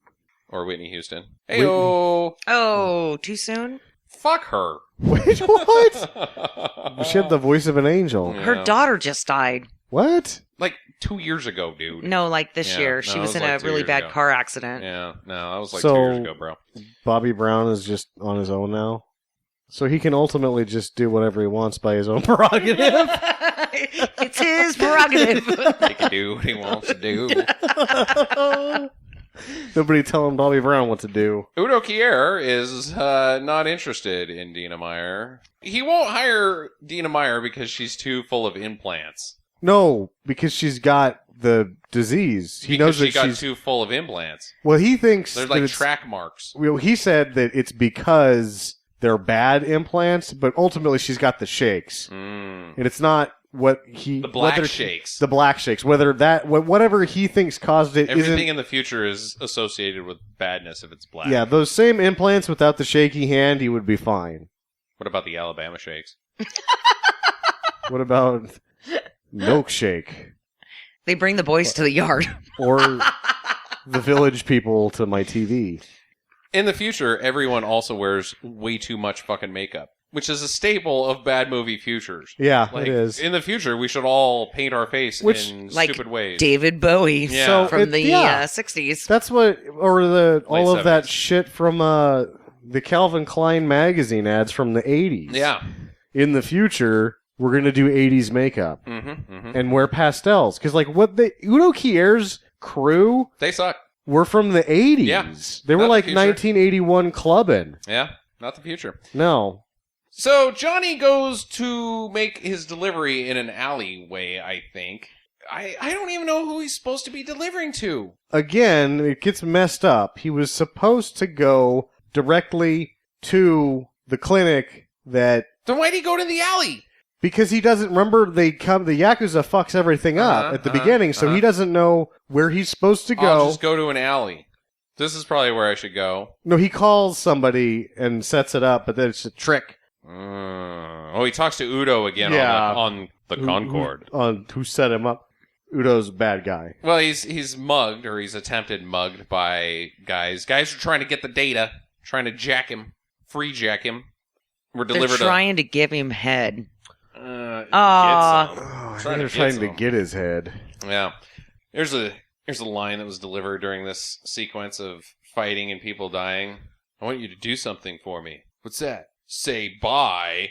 or Whitney Houston. Heyo, Oh, too soon? fuck her. Wait, what? She had the voice of an angel. Yeah. Her daughter just died. What? Like 2 years ago, dude. No, like this Yeah, year. no, She it was was in like a 2 really years bad ago. car accident. Yeah, no, that was like So- 2 years ago, bro. Bobby Brown is just on his own now? So he can ultimately just do whatever he wants by his own prerogative? It's his prerogative. He can do what he wants to do. Nobody telling Bobby Brown what to do. Udo Kier is not interested in Dina Meyer. He won't hire Dina Meyer because she's too full of implants. No, because she's got the disease. He knows that she got she's... too full of implants. Well, he thinks They're that like it's... track marks. Well, he said that it's because they're bad implants, but ultimately she's got the shakes. Mm. And it's not what he... The black whether- shakes. The black shakes. Whether that... Whatever he thinks caused it Everything isn't... in the future is associated with badness if it's black. Yeah, those same implants without the shaky hand, he would be fine. What about the Alabama shakes? What about milkshake? They bring the boys to the yard. Or the village people to my TV? In the future, everyone also wears way too much fucking makeup, which is a staple of bad movie futures. Yeah, Like, it is. in the future, we should all paint our face Which- in Like stupid ways. David Bowie Yeah. So from it- the yeah. 60s. That's what... Or all Late of that 70s. shit from the Calvin Klein magazine ads from the 80s. Yeah. In the future, we're going to do 80s makeup. Mm-hmm, mm-hmm. And wear pastels. Because, like, Udo Kier's crew They suck. were from the 80s. Yeah. They were Not the like future. 1981 clubbing. Yeah, not the future. No. So Johnny goes to make his delivery in an alleyway, I think. I don't even know who he's supposed to be delivering to. Again, it gets messed up. He was supposed to go directly to the clinic that... Then why'd he go to the alley? Because he doesn't remember the Yakuza fucks everything up at the beginning, so he doesn't know where he's supposed to go. I'll just go to an alley. This is probably where I should go. No, he calls somebody and sets it up, but then it's a trick. Oh, he talks to Udo again Yeah. on the Concorde. Who set him up. Udo's a bad guy. Well, he's mugged, or he's attempted mugged by guys. Guys are trying to get the data, trying to jack him, free jack him. We're They're delivered trying to give him head. get Aw. some. Oh, I Trying think to they're get trying to some. get his head. Yeah. Here's a line that was delivered during this sequence of fighting and people dying. I want you to do something for me. What's that? Say bye.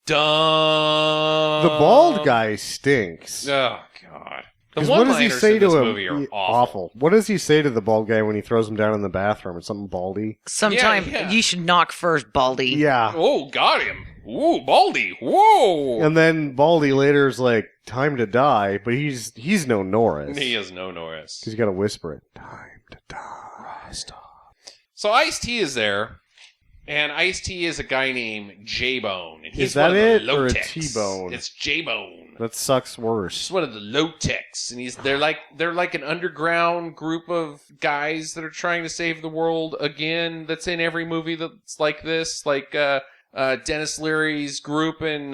Done. The bald guy stinks. Oh God. The 'Cause what does he one-liners say in to this him? movie are awful. What does he say to the bald guy when he throws him down in the bathroom? It's something baldy. Sometime Yeah. you should knock first, Baldy. Yeah. Oh, got him. Ooh, Baldy. Whoa. And then Baldy later is like, time to die, but he's no Norris. He has no Norris. He's got to whisper it. Time to die. So Ice-T is there, and Ice-T is a guy named J-Bone. And he's Is that one of the it, or a low-techs. T-Bone? It's J-Bone. That sucks He's worse. one of the low-techs, and they're like an underground group of guys that are trying to save the world again. That's in every movie that's like this, like Dennis Leary's group in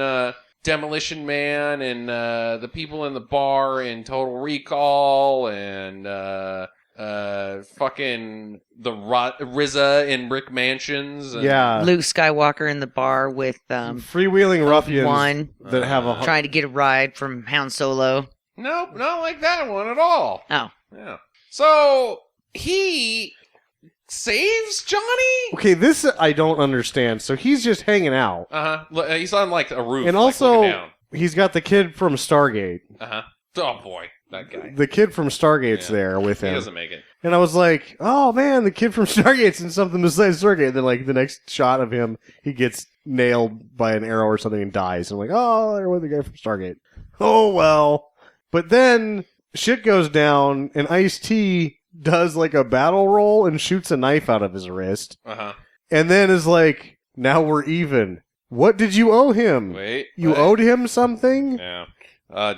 Demolition Man, and the people in the bar in Total Recall, and fucking the RZA in Brick Mansions. And Yeah. Luke Skywalker in the bar with Freewheeling ruffians one that have a... trying to get a ride from Han Solo. Nope, not like that one at all. Oh. Yeah. So he saves Johnny? Okay, this I don't understand. So he's just hanging out. He's on like a roof. And like, also, looking down. he's got the kid from Stargate. Oh boy. that guy. The kid from Stargate's there with him. He doesn't make it. And I was like, oh man, the kid from Stargate's in something besides Stargate. And then like the next shot of him, he gets nailed by an arrow or something and dies. And I'm like, oh, there was the guy from Stargate. Oh well. But then shit goes down and Ice-T does like a battle roll and shoots a knife out of his wrist. Uh-huh. And then is like, now we're even. What did you owe him? Wait. You owed him something? Yeah.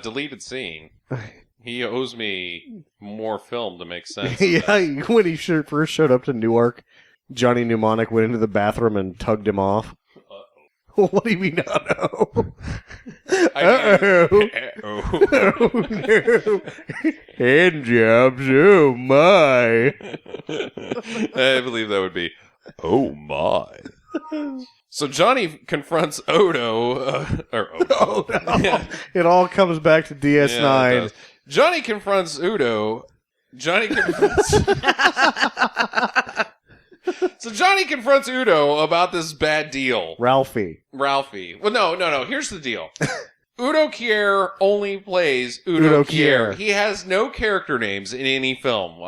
Deleted scene. He owes me more film to make sense. Yeah, when he first showed up to Newark, Johnny Mnemonic went into the bathroom and tugged him off. What do you mean, no? Uh-oh. Oh, no. Hand jobs, oh my. I believe that would be, oh my. So Johnny confronts Odo, or Odo. Oh, no. Yeah. It all comes back to DS9. Yeah, Johnny confronts Udo. Johnny confronts... So Johnny confronts Udo about this bad deal. Ralphie. Well, no. Here's the deal. Udo Kier only plays Udo Kier. He has no character names in any film.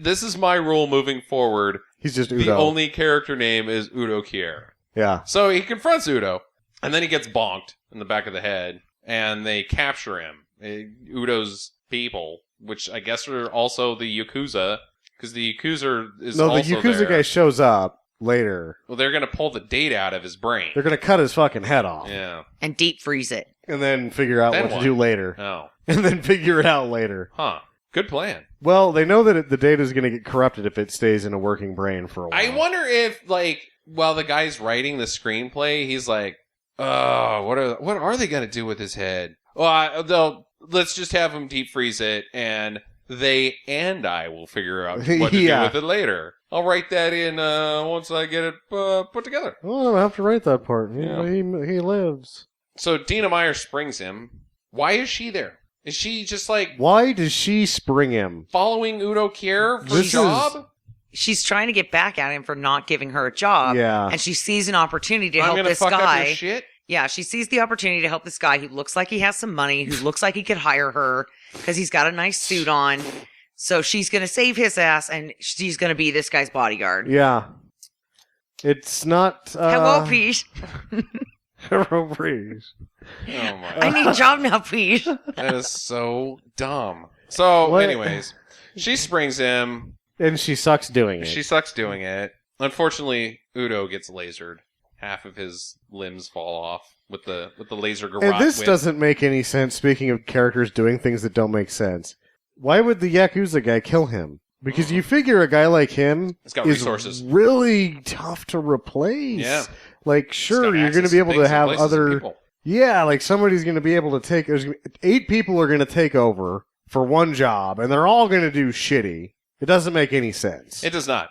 This is my rule moving forward. He's just Udo. The only character name is Udo Kier. Yeah. So he confronts Udo, and then he gets bonked in the back of the head, and they capture him. Udo's people, which I guess are also the Yakuza, because the Yakuza is also the Yakuza there. guy shows up later. Well, they're going to pull the data out of his brain. They're going to cut his fucking head off. Yeah. And deep freeze it. And then figure out what to do later. Oh. And then figure it out later. Huh. Good plan. Well, they know that the data is going to get corrupted if it stays in a working brain for a while. I wonder if, like, while the guy's writing the screenplay, he's like, oh, what are they going to do with his head? Well, let's just have him deep freeze it, and I will figure out what to do with it later. I'll write that in once I get it put together. Well, I don't have to write that part. Yeah. He lives. So Dina Meyer springs him. Why is she there? Is she just like... Why does she spring him? Following Udo Kier for a job? She's trying to get back at him for not giving her a job. Yeah. And she sees an opportunity to help this fuck guy. Up your shit? Yeah, she sees the opportunity to help this guy who looks like he has some money, who looks like he could hire her because he's got a nice suit on. So she's going to save his ass, and she's going to be this guy's bodyguard. Yeah. It's not... Hello, please. Hello, please. Oh my! I need a job now, please. That is so dumb. So, anyways, she springs him. And she sucks doing it. She sucks doing it. Unfortunately, Udo gets lasered. Half of his limbs fall off with the laser garrote. And this doesn't make any sense, speaking of characters doing things that don't make sense. Why would the Yakuza guy kill him? Because you figure a guy like him He's got resources. Really tough to replace. Yeah. Like, sure, you're going to be able to have other... People. Yeah, like somebody's going to be able to take... 8 people are going to take over for one job, and they're all going to do shitty. It doesn't make any sense. It does not.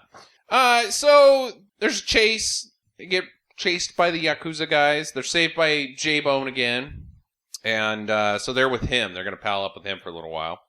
So, there's a chase. They get chased by the Yakuza guys. They're saved by J-Bone again. And so they're with him. They're going to pal up with him for a little while.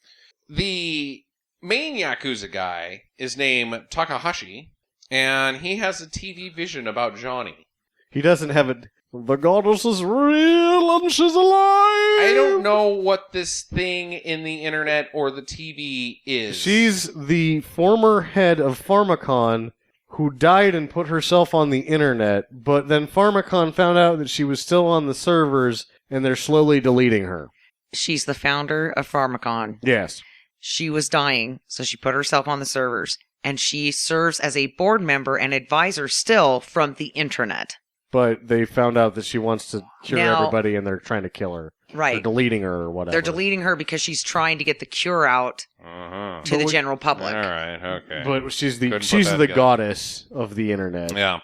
The main Yakuza guy is named Takahashi, and he has a TV vision about Johnny. He doesn't have it. The goddess is real and she's alive. I don't know what this thing in the internet or the TV is. She's the former head of Pharmacon who died and put herself on the internet, but then Pharmacon found out that she was still on the servers and they're slowly deleting her. She's the founder of Pharmacon. Yes. She was dying, so she put herself on the servers. And she serves as a board member and advisor still from the internet. But they found out that she wants to cure Now, everybody and they're trying to kill her. Right. They're deleting her or whatever. They're deleting her because she's trying to get the cure out to the general public. All right, okay. But she's the together. goddess of the internet. Yeah.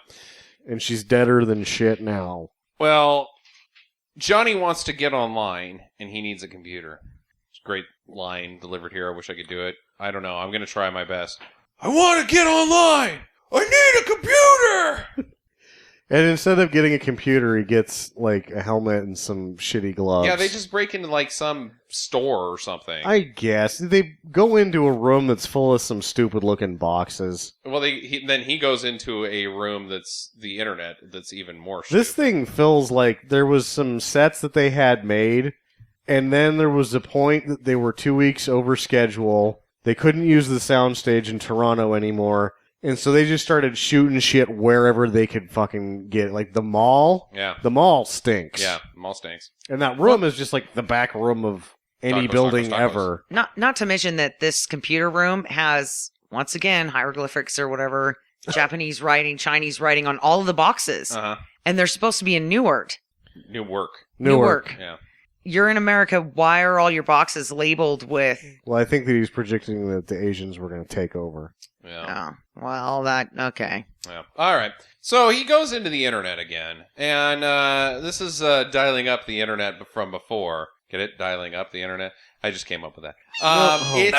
And she's deader than shit now. Well, Johnny wants to get online, and he needs a computer. It's a great line delivered here. I wish I could do it. I don't know. I'm going to try my best. I want to get online! I need a computer! And instead of getting a computer, he gets, like, a helmet and some shitty gloves. Yeah, they just break into, like, some store or something. I guess. They go into a room that's full of some stupid-looking boxes. Well, then he goes into a room that's the internet that's even more stupid. This thing feels like there was some sets that they had made, And then there was a point that they were 2 weeks over schedule. They couldn't use the soundstage in Toronto anymore. And so they just started shooting shit wherever they could fucking get it. Like the mall. Yeah. The mall stinks. Yeah, the mall stinks. And that room is just like the back room of any building ever. Not to mention that this computer room has, once again, hieroglyphics or whatever, Japanese writing, Chinese writing on all of the boxes. Uh-huh. And they're supposed to be in Newark. Newark. Yeah. You're in America. Why are all your boxes labeled with... Well, I think that he's predicting that the Asians were going to take over. Yeah. Oh, well, okay. Yeah. All right. So he goes into the internet again, and this is dialing up the internet from before. Get it? Dialing up the internet. I just came up with that. It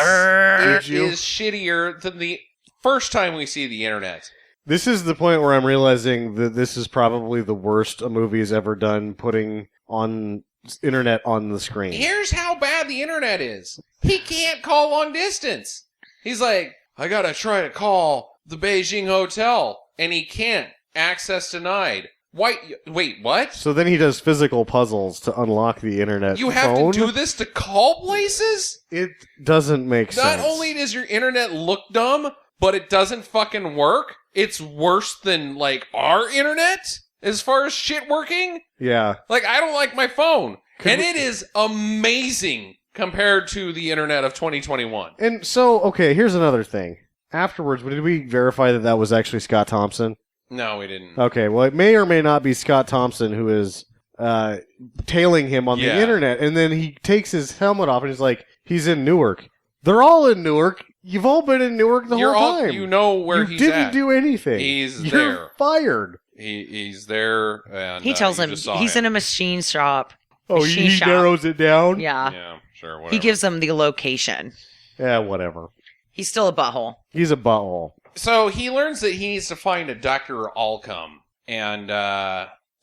is shittier than the first time we see the internet. This is the point where I'm realizing that this is probably the worst a movie has ever done, putting on internet on the screen. Here's how bad the internet is. He can't call long distance. He's like, I gotta try to call the Beijing hotel, and he can't. Access denied. Wait, what? So then he does physical puzzles to unlock the internet You have phone? to do this to call places? It doesn't make sense. Not only does your internet look dumb, but it doesn't fucking work. It's worse than, like, our internet as far as shit working. Yeah. Like, I don't like my phone. It is amazing compared to the internet of 2021. And so, okay, here's another thing. Afterwards, did we verify that that was actually Scott Thompson? No, we didn't. Okay, well, it may or may not be Scott Thompson who is tailing him on the internet. And then he takes his helmet off and he's like, he's in Newark. They're all in Newark. You've all been in Newark the whole time. You know where he's at. You didn't do anything. You're there. Fired. He's there. And he tells him he's in a machine shop. Oh, he narrows it down? Yeah. Yeah, sure, whatever. He gives them the location. Yeah, whatever. He's still a butthole. He's a butthole. So he learns that he needs to find a Dr. Alcom. And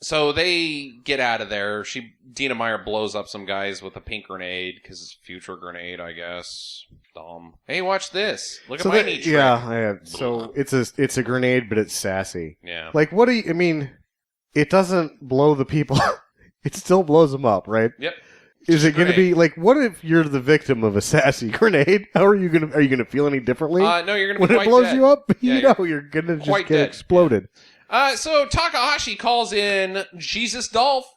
so they get out of there. Dina Meyer blows up some guys with a pink grenade, because it's a future grenade, I guess. Dumb. Hey, watch this. Look at my neat trick. Yeah. So it's a grenade, but it's sassy. Yeah. Like, what do you... I mean, it doesn't blow the people... It still blows them up, right? Yep. Is it going to be like? What if you're the victim of a sassy grenade? How are you going to? Are you going to feel any differently? No, you're going to be when it blows dead. you up. Yeah, you're going to just get dead. exploded. So Takahashi calls in Jesus Dolph.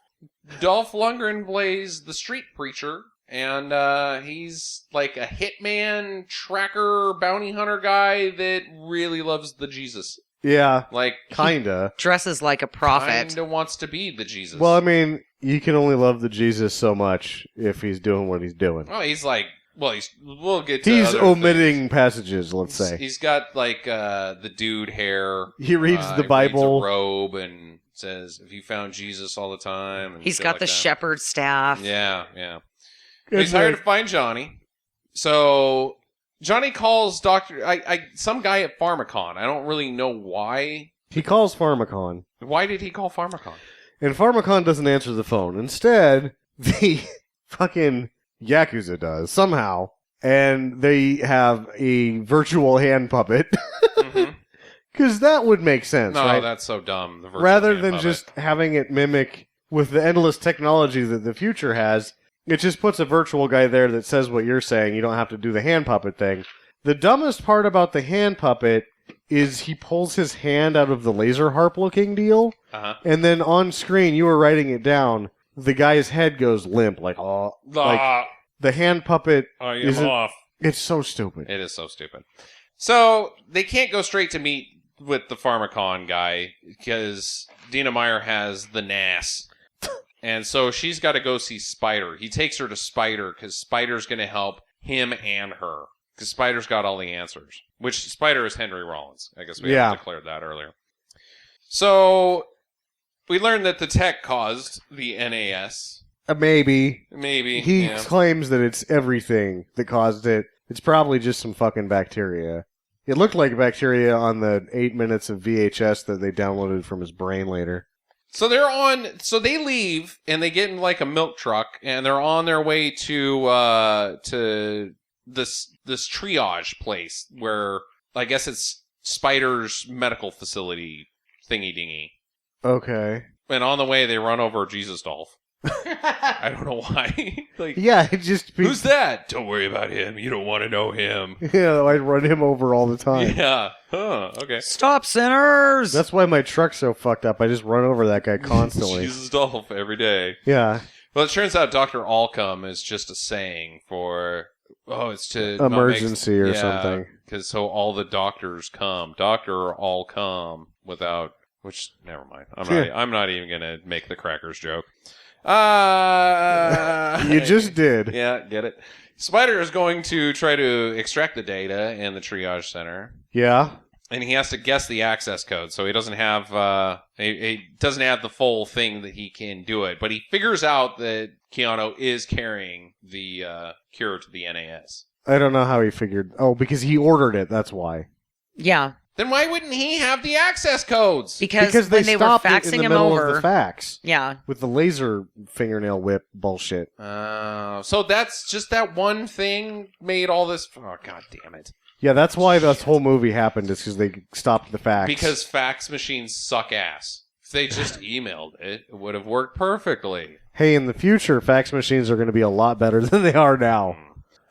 Dolph Lundgren plays the street preacher, and he's like a hitman, tracker, bounty hunter guy that really loves the Jesus. Yeah, like kinda dresses like a prophet. Kinda wants to be the Jesus. Well, I mean, you can only love the Jesus so much if he's doing what he's doing. Oh, he's like, we'll get to He's other omitting things. Passages, let's say. He's got like the dude hair. He reads the Bible. Reads a robe and says, "If you found Jesus all the time." And he's got like the shepherd staff. Yeah. He's hired to find Johnny. So Johnny calls some guy at Pharmacon. I don't really know why. He calls Pharmacon. Why did he call Pharmacon? And Pharmacon doesn't answer the phone. Instead, the fucking Yakuza does, somehow. And they have a virtual hand puppet. Because that would make sense, right? No, that's so dumb. The virtual Rather hand than puppet. just having it mimic with the endless technology that the future has, it just puts a virtual guy there that says what you're saying. You don't have to do the hand puppet thing. The dumbest part about the hand puppet is he pulls his hand out of the laser harp looking deal, and then on screen, you were writing it down, the guy's head goes limp, like the hand puppet isn't... off. It's so stupid. It is so stupid. So they can't go straight to meet with the Pharmacon guy because Dina Meyer has the NAS. And so she's got to go see Spider. He takes her to Spider because Spider's going to help him and her. Because Spider's got all the answers. Which Spider is Henry Rollins. I guess we haven't declared that earlier. So we learned that the tech caused the NAS. Maybe. He yeah. claims that it's everything that caused it. It's probably just some fucking bacteria. It looked like bacteria on the 8 minutes of VHS that they downloaded from his brain later. So they leave and they get in like a milk truck and they're on their way to this triage place where I guess it's Spider's medical facility thingy dingy. Okay. And on the way they run over Jesus Dolph. I don't know why. Like, Yeah, it just... who's that? Don't worry about him. You don't want to know him. Yeah, I run him over all the time. Yeah. Huh. Okay. Stop, sinners! That's why my truck's so fucked up. I just run over that guy constantly. Jesus Dolph every day. Yeah. Well, it turns out Dr. Allcome is just a saying for... Oh, it's to... Emergency or something. Because so all the doctors come. Doctor all come without... Which, never mind. I'm not even going to make the crackers joke. You just did. Yeah, get it. Spider is going to try to extract the data in the triage center. Yeah. And he has to guess the access code, so he doesn't have he doesn't have the full thing that he can do it. But he figures out that Keanu is carrying the cure to the NAS. I don't know how he figured. Oh, because he ordered it. That's why. Yeah. Then why wouldn't he have the access codes? Because they when they were stopped it faxing in the him middle over. of the fax Yeah. with the laser fingernail whip bullshit. So that's just that one thing made all this... Oh, God damn it. Yeah, that's why this whole movie happened, is because they stopped the fax. Because fax machines suck ass. If they just emailed it, it would have worked perfectly. Hey, in the future, fax machines are going to be a lot better than they are now.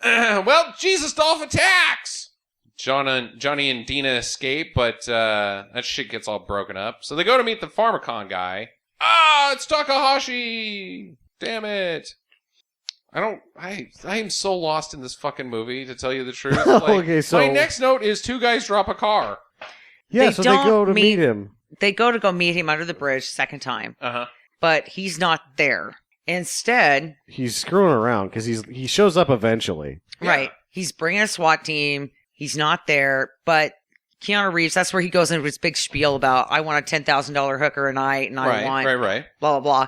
Well, Jesus Dolph attacks! Johnny and Dina escape, but that shit gets all broken up. So they go to meet the Pharmacon guy. Ah, it's Takahashi! Damn it. I am so lost in this fucking movie, to tell you the truth. Like, Okay, so... my next note is 2 guys drop a car. Yeah, They so they don't go to meet him. They go to meet him under the bridge second time, Uh-huh. but he's not there. Instead, He's screwing around, because he shows up eventually. Yeah. right, he's bringing a SWAT team. He's not there, but Keanu Reeves, that's where he goes into his big spiel about, I want a $10,000 hooker a night, and I want Right. blah, blah, blah.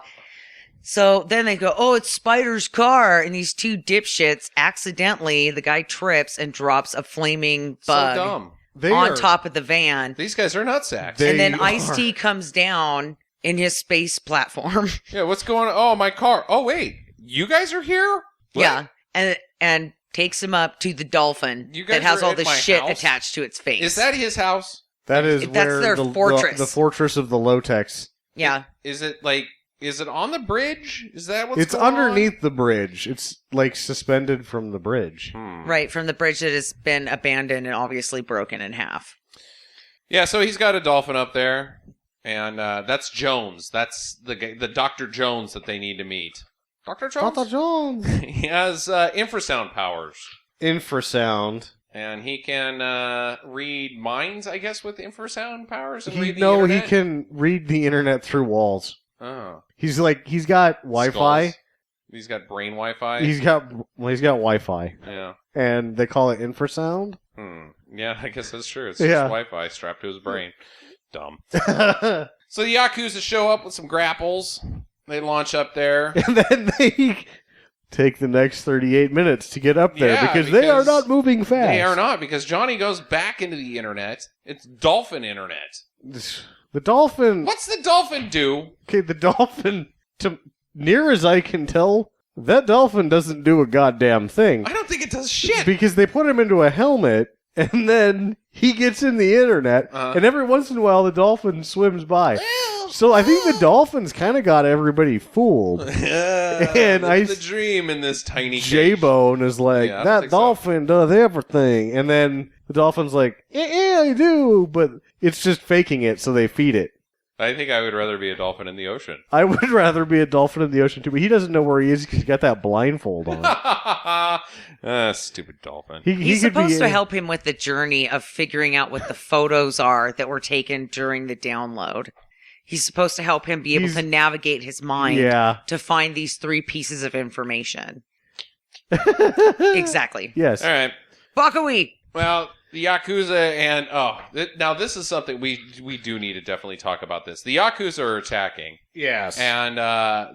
So then they go, oh, it's Spider's car. And these 2 dipshits, accidentally, the guy trips and drops a flaming bug So dumb. on top of the van. These guys are nutsacks. They And then are. Ice-T comes down in his space platform. Yeah, what's going on? Oh, my car. Oh, wait. You guys are here? What? Yeah. And takes him up to the dolphin You guys that has are all at this my shit house? attached to its face. Is that his house? That is That's where their fortress. The fortress of the Lotex. Yeah. Is it on the bridge? Is that what's It's going on? underneath the bridge. It's like suspended from the bridge. Right, from the bridge that has been abandoned and obviously broken in half. Yeah, so he's got a dolphin up there, and that's Jones. That's the Dr. Jones that they need to meet. Dr. Jones? Dr. Jones! He has infrasound powers. Infrasound. And he can read minds, I guess, with infrasound powers? And read the He internet? can read the internet through walls. Oh. He's got Wi-Fi. Skulls. He's got brain Wi-Fi? He's got Wi-Fi. Yeah. And they call it infrasound. Yeah, I guess that's true. It's Yeah. just Wi-Fi strapped to his brain. Dumb. So the Yakuza show up with some grapples. They launch up there. And then they take the next 38 minutes to get up there Yeah, because they are because not moving fast. They are not, because Johnny goes back into the internet. It's dolphin internet. The dolphin... What's the dolphin do? Okay, the dolphin, near as I can tell, that dolphin doesn't do a goddamn thing. I don't think it does shit. Because they put him into a helmet, and then he gets in the internet, and every once in a while the dolphin swims by. So I think the dolphins kind of got everybody fooled. And the dream in this tiny cage. J-Bone is like, Yeah, I don't that think so. dolphin does everything. And then the dolphin's like, yeah, I do. But it's just faking it, so they feed it. I think I would rather be a dolphin in the ocean. I would rather be a dolphin in the ocean, too. But he doesn't know where he is because he's got that blindfold on. Stupid dolphin. He's could be supposed to in- help him with the journey of figuring out what the photos are that were taken during the download. He's supposed to help him be able to navigate his mind to find these 3 pieces of information. Exactly. Yes. All right. Bakui! Well, the Yakuza and... now this is something we do need to definitely talk about this. The Yakuza are attacking. Yes. And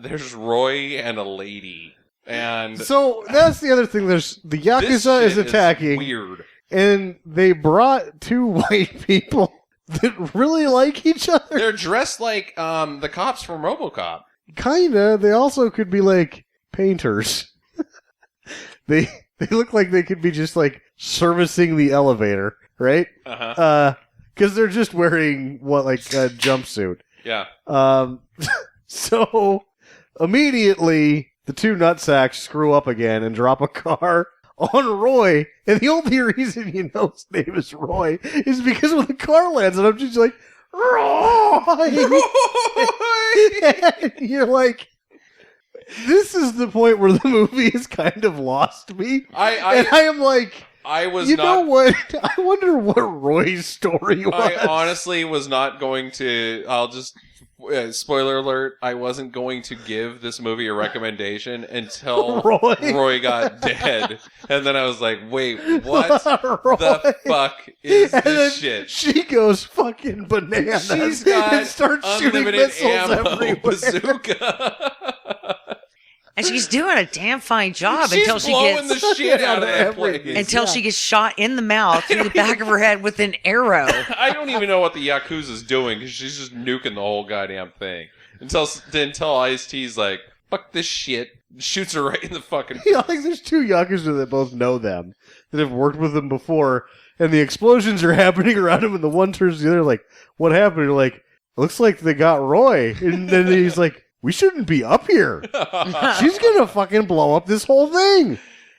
there's Roy and a lady. And So that's the other thing. There's the this Yakuza shit is attacking, weird. and they brought 2 white people that really like each other. They're dressed like the cops from RoboCop. Kinda. They also could be like painters. They look like they could be just like servicing the elevator, right? Because they're just wearing like a jumpsuit. Yeah. So immediately, the two nutsacks screw up again and drop a car on Roy. And the only reason you know his name is Roy is because when the car lands, and I'm just like, Roy! And you're like, this is the point where the movie has kind of lost me. I am like... know what? I wonder what Roy's story was. I honestly was not going to. I'll just spoiler alert. I wasn't going to give this movie a recommendation until Roy got dead, and then I was like, "Wait, what the fuck is this shit?" She goes fucking bananas. She's got and starts shooting missiles everywhere. Bazooka. And she's doing a damn fine job She's until she blowing gets the shit out of that place. until she gets shot in the mouth through the back of her head with an arrow. I don't even know what the Yakuza's doing because she's just nuking the whole goddamn thing. Until Ice-T's like, fuck this shit, shoots her right in the fucking... Yeah, like there's two Yakuza that both know them, that have worked with them before, and the explosions are happening around him, and the one turns to the other like, what happened? You're like, looks like they got Roy. And then he's like, we shouldn't be up here. She's gonna fucking blow up this whole thing.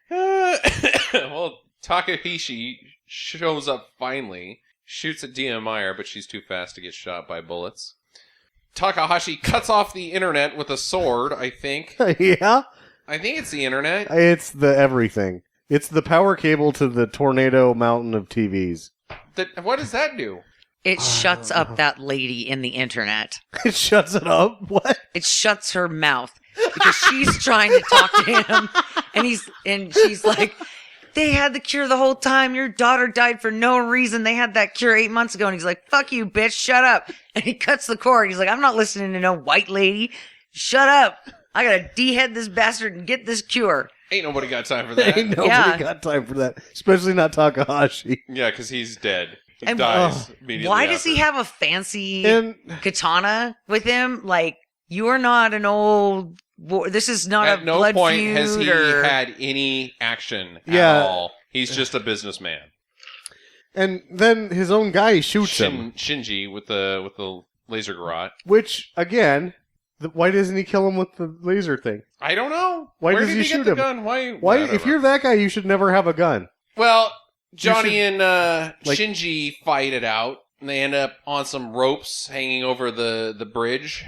Well, Takahashi shows up finally, shoots at Dina Meyer, but she's too fast to get shot by bullets. Takahashi cuts off the internet with a sword, I think. Yeah? I think it's the internet. It's the everything. It's the power cable to the tornado mountain of TVs. What does that do? It shuts up that lady in the internet. It shuts it up? What? It shuts her mouth because she's trying to talk to him, and she's like, "They had the cure the whole time. Your daughter died for no reason. They had that cure 8 months ago." And he's like, "Fuck you, bitch. Shut up." And he cuts the cord. He's like, "I'm not listening to no white lady. Shut up. I gotta dehead this bastard and get this cure." Ain't nobody got time for that. Ain't nobody got time for that. Especially not Takahashi. Yeah, because he's dead. And dies immediately why after. does he have a fancy katana with him? Like, you are not an old... This is not a blood feud. At no point has he had any action at all. He's just a businessman. And then his own guy shoots him. Shinji with the laser garrote. Which, again... Why doesn't he kill him with the laser thing? I don't know. Why Where does did he get shoot the him? Gun? Why? If you're that guy, you should never have a gun. Well, Johnny and Shinji fight it out. And they end up on some ropes hanging over the bridge.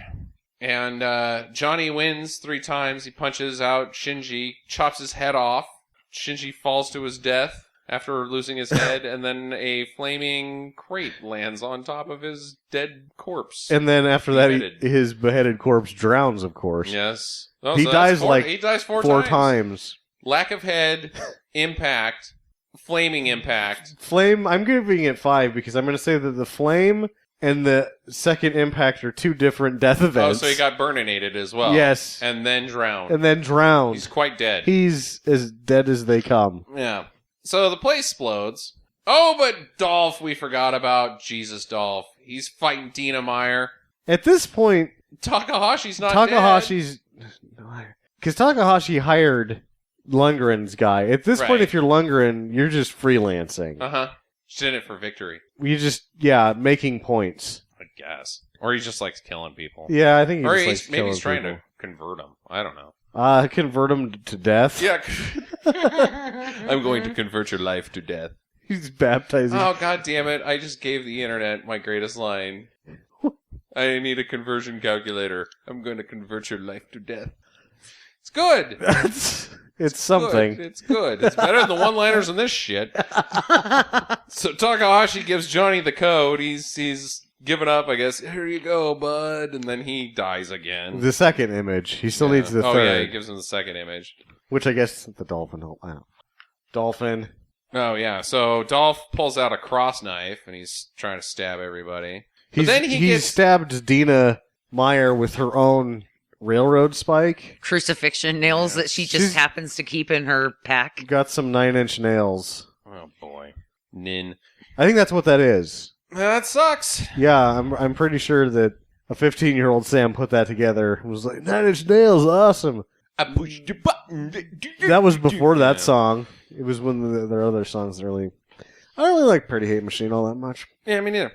And Johnny wins 3 times. He punches out Shinji, chops his head off. Shinji falls to his death after losing his head, and then a flaming crate lands on top of his dead corpse. And then after that, his beheaded corpse drowns, of course. Yes. He dies he dies four times. Lack of head, impact, flaming impact. Flame, I'm giving it 5 because I'm going to say that the flame and the second impact are 2 different death events. Oh, so he got burninated as well. Yes. And then drowned. He's quite dead. He's as dead as they come. Yeah. So the place explodes. Oh, but Dolph, we forgot about. Jesus, Dolph. He's fighting Dina Meyer. At this point... Takahashi's not dead. Because Takahashi hired Lundgren's guy. At this point, if you're Lundgren, you're just freelancing. Uh-huh. Just in it for victory. You just, making points. I guess. Or he just likes killing people. Yeah, I think he just likes maybe he's trying people. to convert them. I don't know. Convert him to death? Yeah. I'm going to convert your life to death. He's baptizing. Oh, God damn it. I just gave the internet my greatest line. I need a conversion calculator. I'm going to convert your life to death. It's good. It's something. Good. It's good. It's better than the one-liners in this shit. So Takahashi gives Johnny the code. He's given up, I guess. Here you go, bud. And then he dies again. The second image. He still needs the third. Oh, yeah, he gives him the second image. Which I guess the dolphin. I don't know. Dolphin. Oh, yeah. So Dolph pulls out a cross knife, and he's trying to stab everybody. But then he stabbed Dina Meyer with her own railroad spike. Crucifixion nails that she just happens to keep in her pack. Got some 9-inch nails. Oh, boy. Nin. I think that's what that is. That sucks. Yeah, I'm pretty sure that a 15-year-old Sam put that together and was like, 9-inch nails, awesome. I pushed the button. That was before that song. It was when their other songs really... I don't really like Pretty Hate Machine all that much. Yeah, me neither.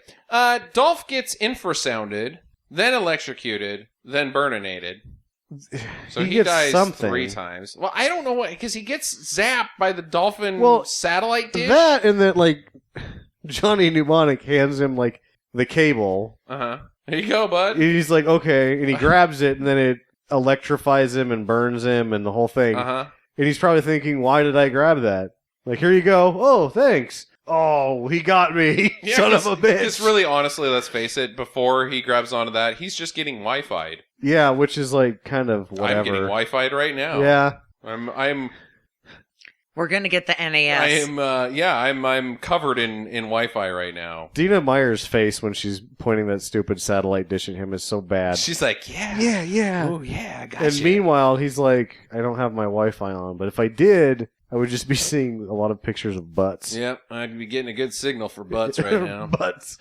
Dolph gets infrasounded, then electrocuted, then burninated. So he dies something 3 times. Well, I don't know what, because he gets zapped by the dolphin satellite dish. That and that, like, Johnny Mnemonic hands him, like, the cable. There you go, bud. He's like, okay, and he grabs it, and then it electrifies him and burns him and the whole thing. And he's probably thinking, why did I grab that? Like, here you go. Oh, thanks. Oh, he got me. Yeah, son of a bitch. It's really, honestly, let's face it, before he grabs onto that, he's just getting Wi-Fi'd. Yeah, which is like kind of whatever. I'm getting Wi-Fi'd right now. Yeah. We're gonna get the NAS. I'm covered in Wi-Fi right now. Dina Meyer's face when she's pointing that stupid satellite dish at him is so bad. She's like, yeah. Oh, yeah, I got And meanwhile, he's like, I don't have my Wi-Fi on, but if I did, I would just be seeing a lot of pictures of butts. Yep, I'd be getting a good signal for butts right now. Butts.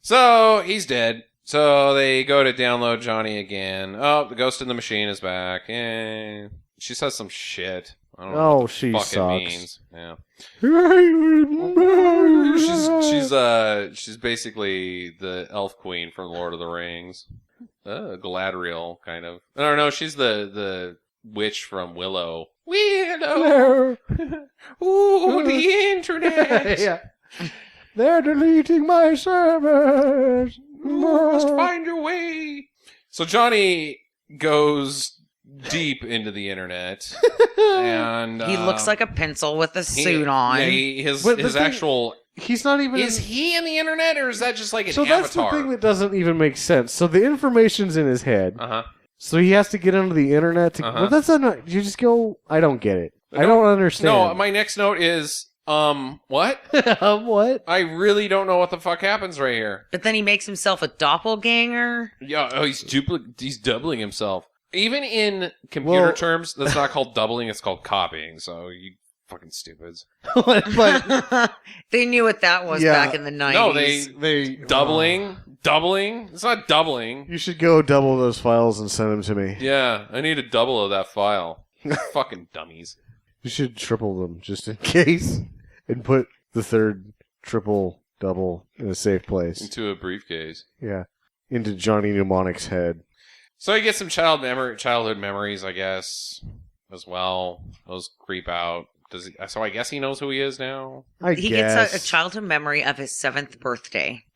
So, he's dead. So, they go to download Johnny again. Oh, the ghost in the machine is back. And she says some shit. I don't know what the fuck it means. Yeah. She's basically the elf queen from Lord of the Rings. Galadriel, kind of. No, she's the witch from Willow. Willow! Ooh, the internet! Yeah. They're deleting my servers! Must find your way! So Johnny goes deep into the internet. And he looks like a pencil with a suit on. Yeah, his actual... He's not even... Is he in the internet, or is that just like an avatar? So that's the thing that doesn't even make sense. So the information's in his head. So he has to get onto the internet to... Well, that's not... You just go... I don't get it. I don't understand. No, my next note is... what? What? I really don't know what the fuck happens right here. But then he makes himself a doppelganger. Yeah, he's doubling himself. Even in computer terms, that's not called doubling, it's called copying, so you fucking stupids. But they knew what that was back in the 90s. No, they doubling? It's not doubling. You should go double those files and send them to me. Yeah, I need a double of that file. Fucking dummies. You should triple them, just in case, and put the third triple double in a safe place. Into a briefcase. Yeah. Into Johnny Mnemonic's head. So he gets some childhood memories, I guess, as well. Those creep out. So I guess he knows who he is now? He gets a childhood memory of his 7th birthday.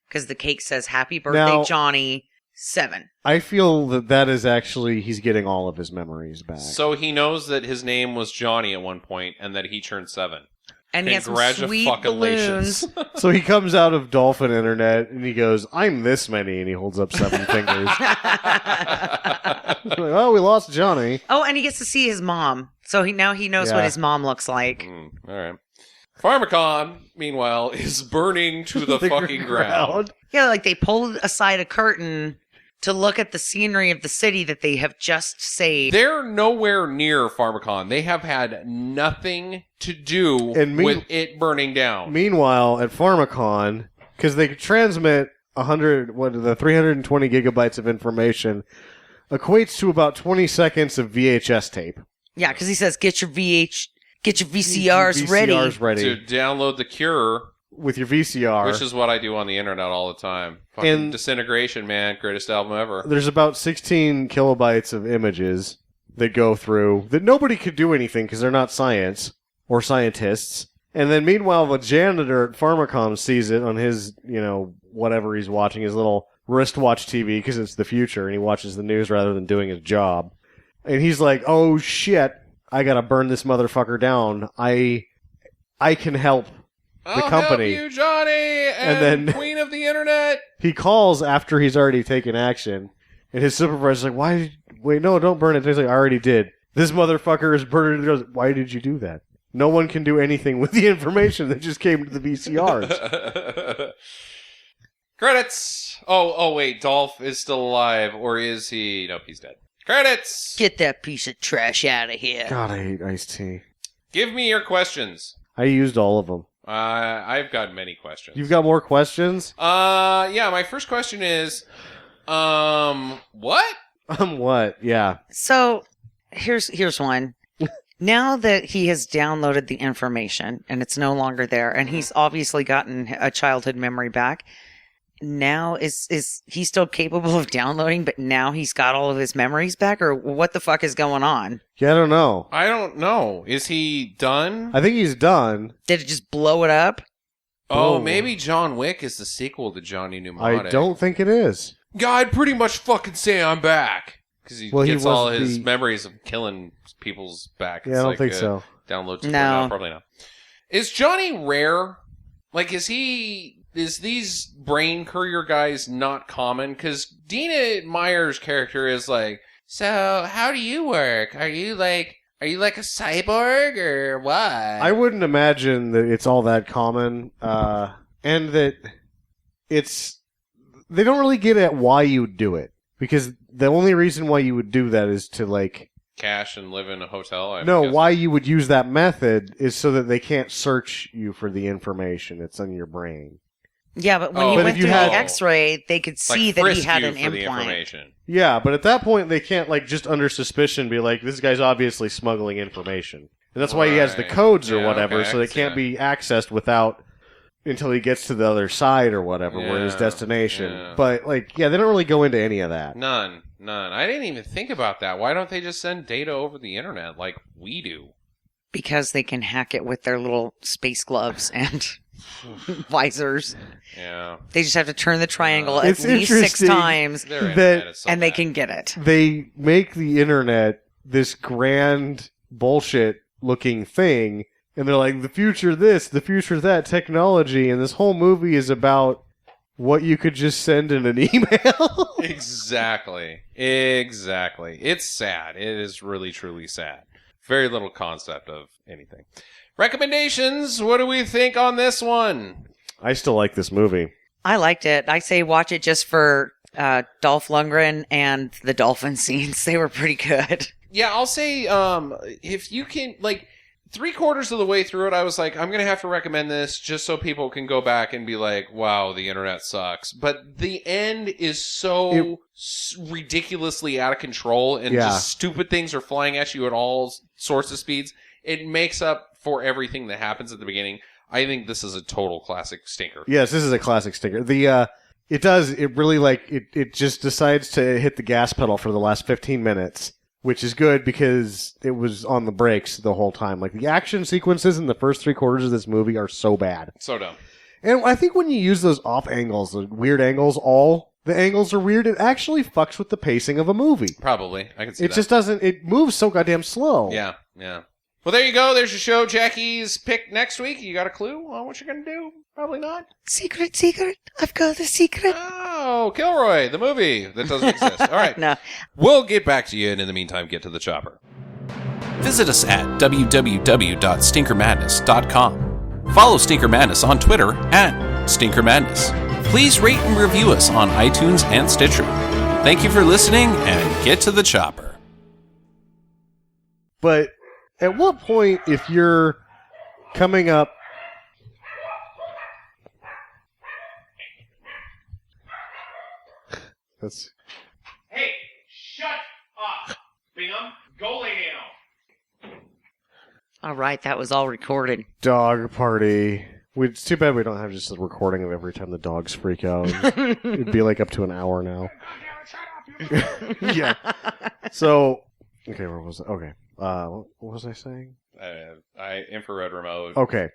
Because the cake says, Happy Birthday, Johnny, 7. I feel that is actually, he's getting all of his memories back. So he knows that his name was Johnny at one point, and that he turned 7. And he has some sweet balloons. So he comes out of Dolphin Internet and he goes, I'm this many, and he holds up 7 fingers. Like, oh, we lost Johnny. Oh, and he gets to see his mom. So now he knows what his mom looks like. All right. Pharmacon, meanwhile, is burning to the fucking ground. Yeah, like they pulled aside a curtain to look at the scenery of the city that they have just saved. They're nowhere near Pharmacon. They have had nothing to do with it burning down. Meanwhile, at Pharmacon, because they transmit 320 gigabytes of information, equates to about 20 seconds of VHS tape. Yeah, because he says, get your VCRs ready. To download The Cure. With your VCR. Which is what I do on the internet all the time. Fucking Disintegration, man. Greatest album ever. There's about 16 kilobytes of images that go through that nobody could do anything because they're not science or scientists. And then meanwhile, the janitor at Pharmacom sees it on his, whatever he's watching, his little wristwatch TV because it's the future and he watches the news rather than doing his job. And he's like, oh shit, I gotta burn this motherfucker down. I can help. The company. Help you, Johnny, and then Queen of the Internet. He calls after he's already taken action, and his supervisor's like, wait, no, don't burn it. He's like, I already did. This motherfucker is burning it. He goes, why did you do that? No one can do anything with the information that just came to the VCRs. Credits. Oh, wait, Dolph is still alive, or is he? Nope, he's dead. Credits. Get that piece of trash out of here. God, I hate iced tea. Give me your questions. I used all of them. I've got many questions. You've got more questions? Yeah, my first question is, what? What? Yeah. So, here's one. Now that he has downloaded the information, and it's no longer there, and he's obviously gotten a childhood memory back, now is he still capable of downloading, but now he's got all of his memories back, or what the fuck is going on? Yeah, I don't know. I don't know. Is he done? I think he's done. Did it just blow it up? Oh, maybe John Wick is the sequel to Johnny Mnemonic. I don't think it is. Yeah, I'd pretty much fucking say I'm back. Because he gets all his memories of killing people's back. Yeah, I don't think so. Download no, probably not. Is Johnny rare? Like, is these brain courier guys not common? Because Dina Meyer's character is like, so how do you work? Are you like a cyborg or what? I wouldn't imagine that it's all that common, and that they don't really get at why you would do it. Because the only reason why you would do that is to, like... cash and live in a hotel? Why you would use that method is so that they can't search you for the information. It's in your brain. Yeah, but when he went through the X-ray, they could see that he had an implant. Yeah, but at that point, they can't, like, just under suspicion be like, this guy's obviously smuggling information. And that's why he has the codes or whatever, so they can't be accessed until he gets to the other side or whatever, where his destination. Yeah. But, like, they don't really go into any of that. None. I didn't even think about that. Why don't they just send data over the internet like we do? Because they can hack it with their little space gloves and visors. Yeah. They just have to turn the triangle at least 6 times, and they can get it. They make the internet this grand bullshit-looking thing, and they're like, the future this, the future that, technology, and this whole movie is about what you could just send in an email. Exactly. It's sad. It is really, truly sad. Very little concept of anything. Recommendations, what do we think on this one? I still like this movie. I liked it. I say watch it just for Dolph Lundgren and the dolphin scenes. They were pretty good. Yeah, I'll say if you can, like... 3/4 of the way through it, I was like, I'm going to have to recommend this just so people can go back and be like, wow, the internet sucks. But the end is so ridiculously out of control, and just stupid things are flying at you at all sorts of speeds. It makes up for everything that happens at the beginning. I think this is a total classic stinker. Yes, this is a classic stinker. It really, like, it just decides to hit the gas pedal for the last 15 minutes. Which is good because it was on the brakes the whole time. Like, the action sequences in the first 3/4 of this movie are so bad. So dumb. And I think when you use those off angles, the weird angles, all the angles are weird, it actually fucks with the pacing of a movie. Probably. I can see that. It just doesn't, it moves so goddamn slow. Yeah. Well, there you go. There's your show. Jackie's pick next week. You got a clue on what you're going to do? Probably not. Secret. I've got a secret. Oh, Kilroy, the movie that doesn't exist. All right. No. We'll get back to you, and in the meantime, get to the chopper. Visit us at www.stinkermadness.com. Follow Stinker Madness on Twitter at Stinker Madness. Please rate and review us on iTunes and Stitcher. Thank you for listening, and get to the chopper. But at what point, if you're coming up... Hey, shut up, Bingham. Go lay down. All right, that was all recorded. Dog party. It's too bad we don't have just a recording of every time the dogs freak out. It'd be like up to an hour now. Yeah. So, okay, where was it? Okay. What was I saying? Infrared remote. Okay.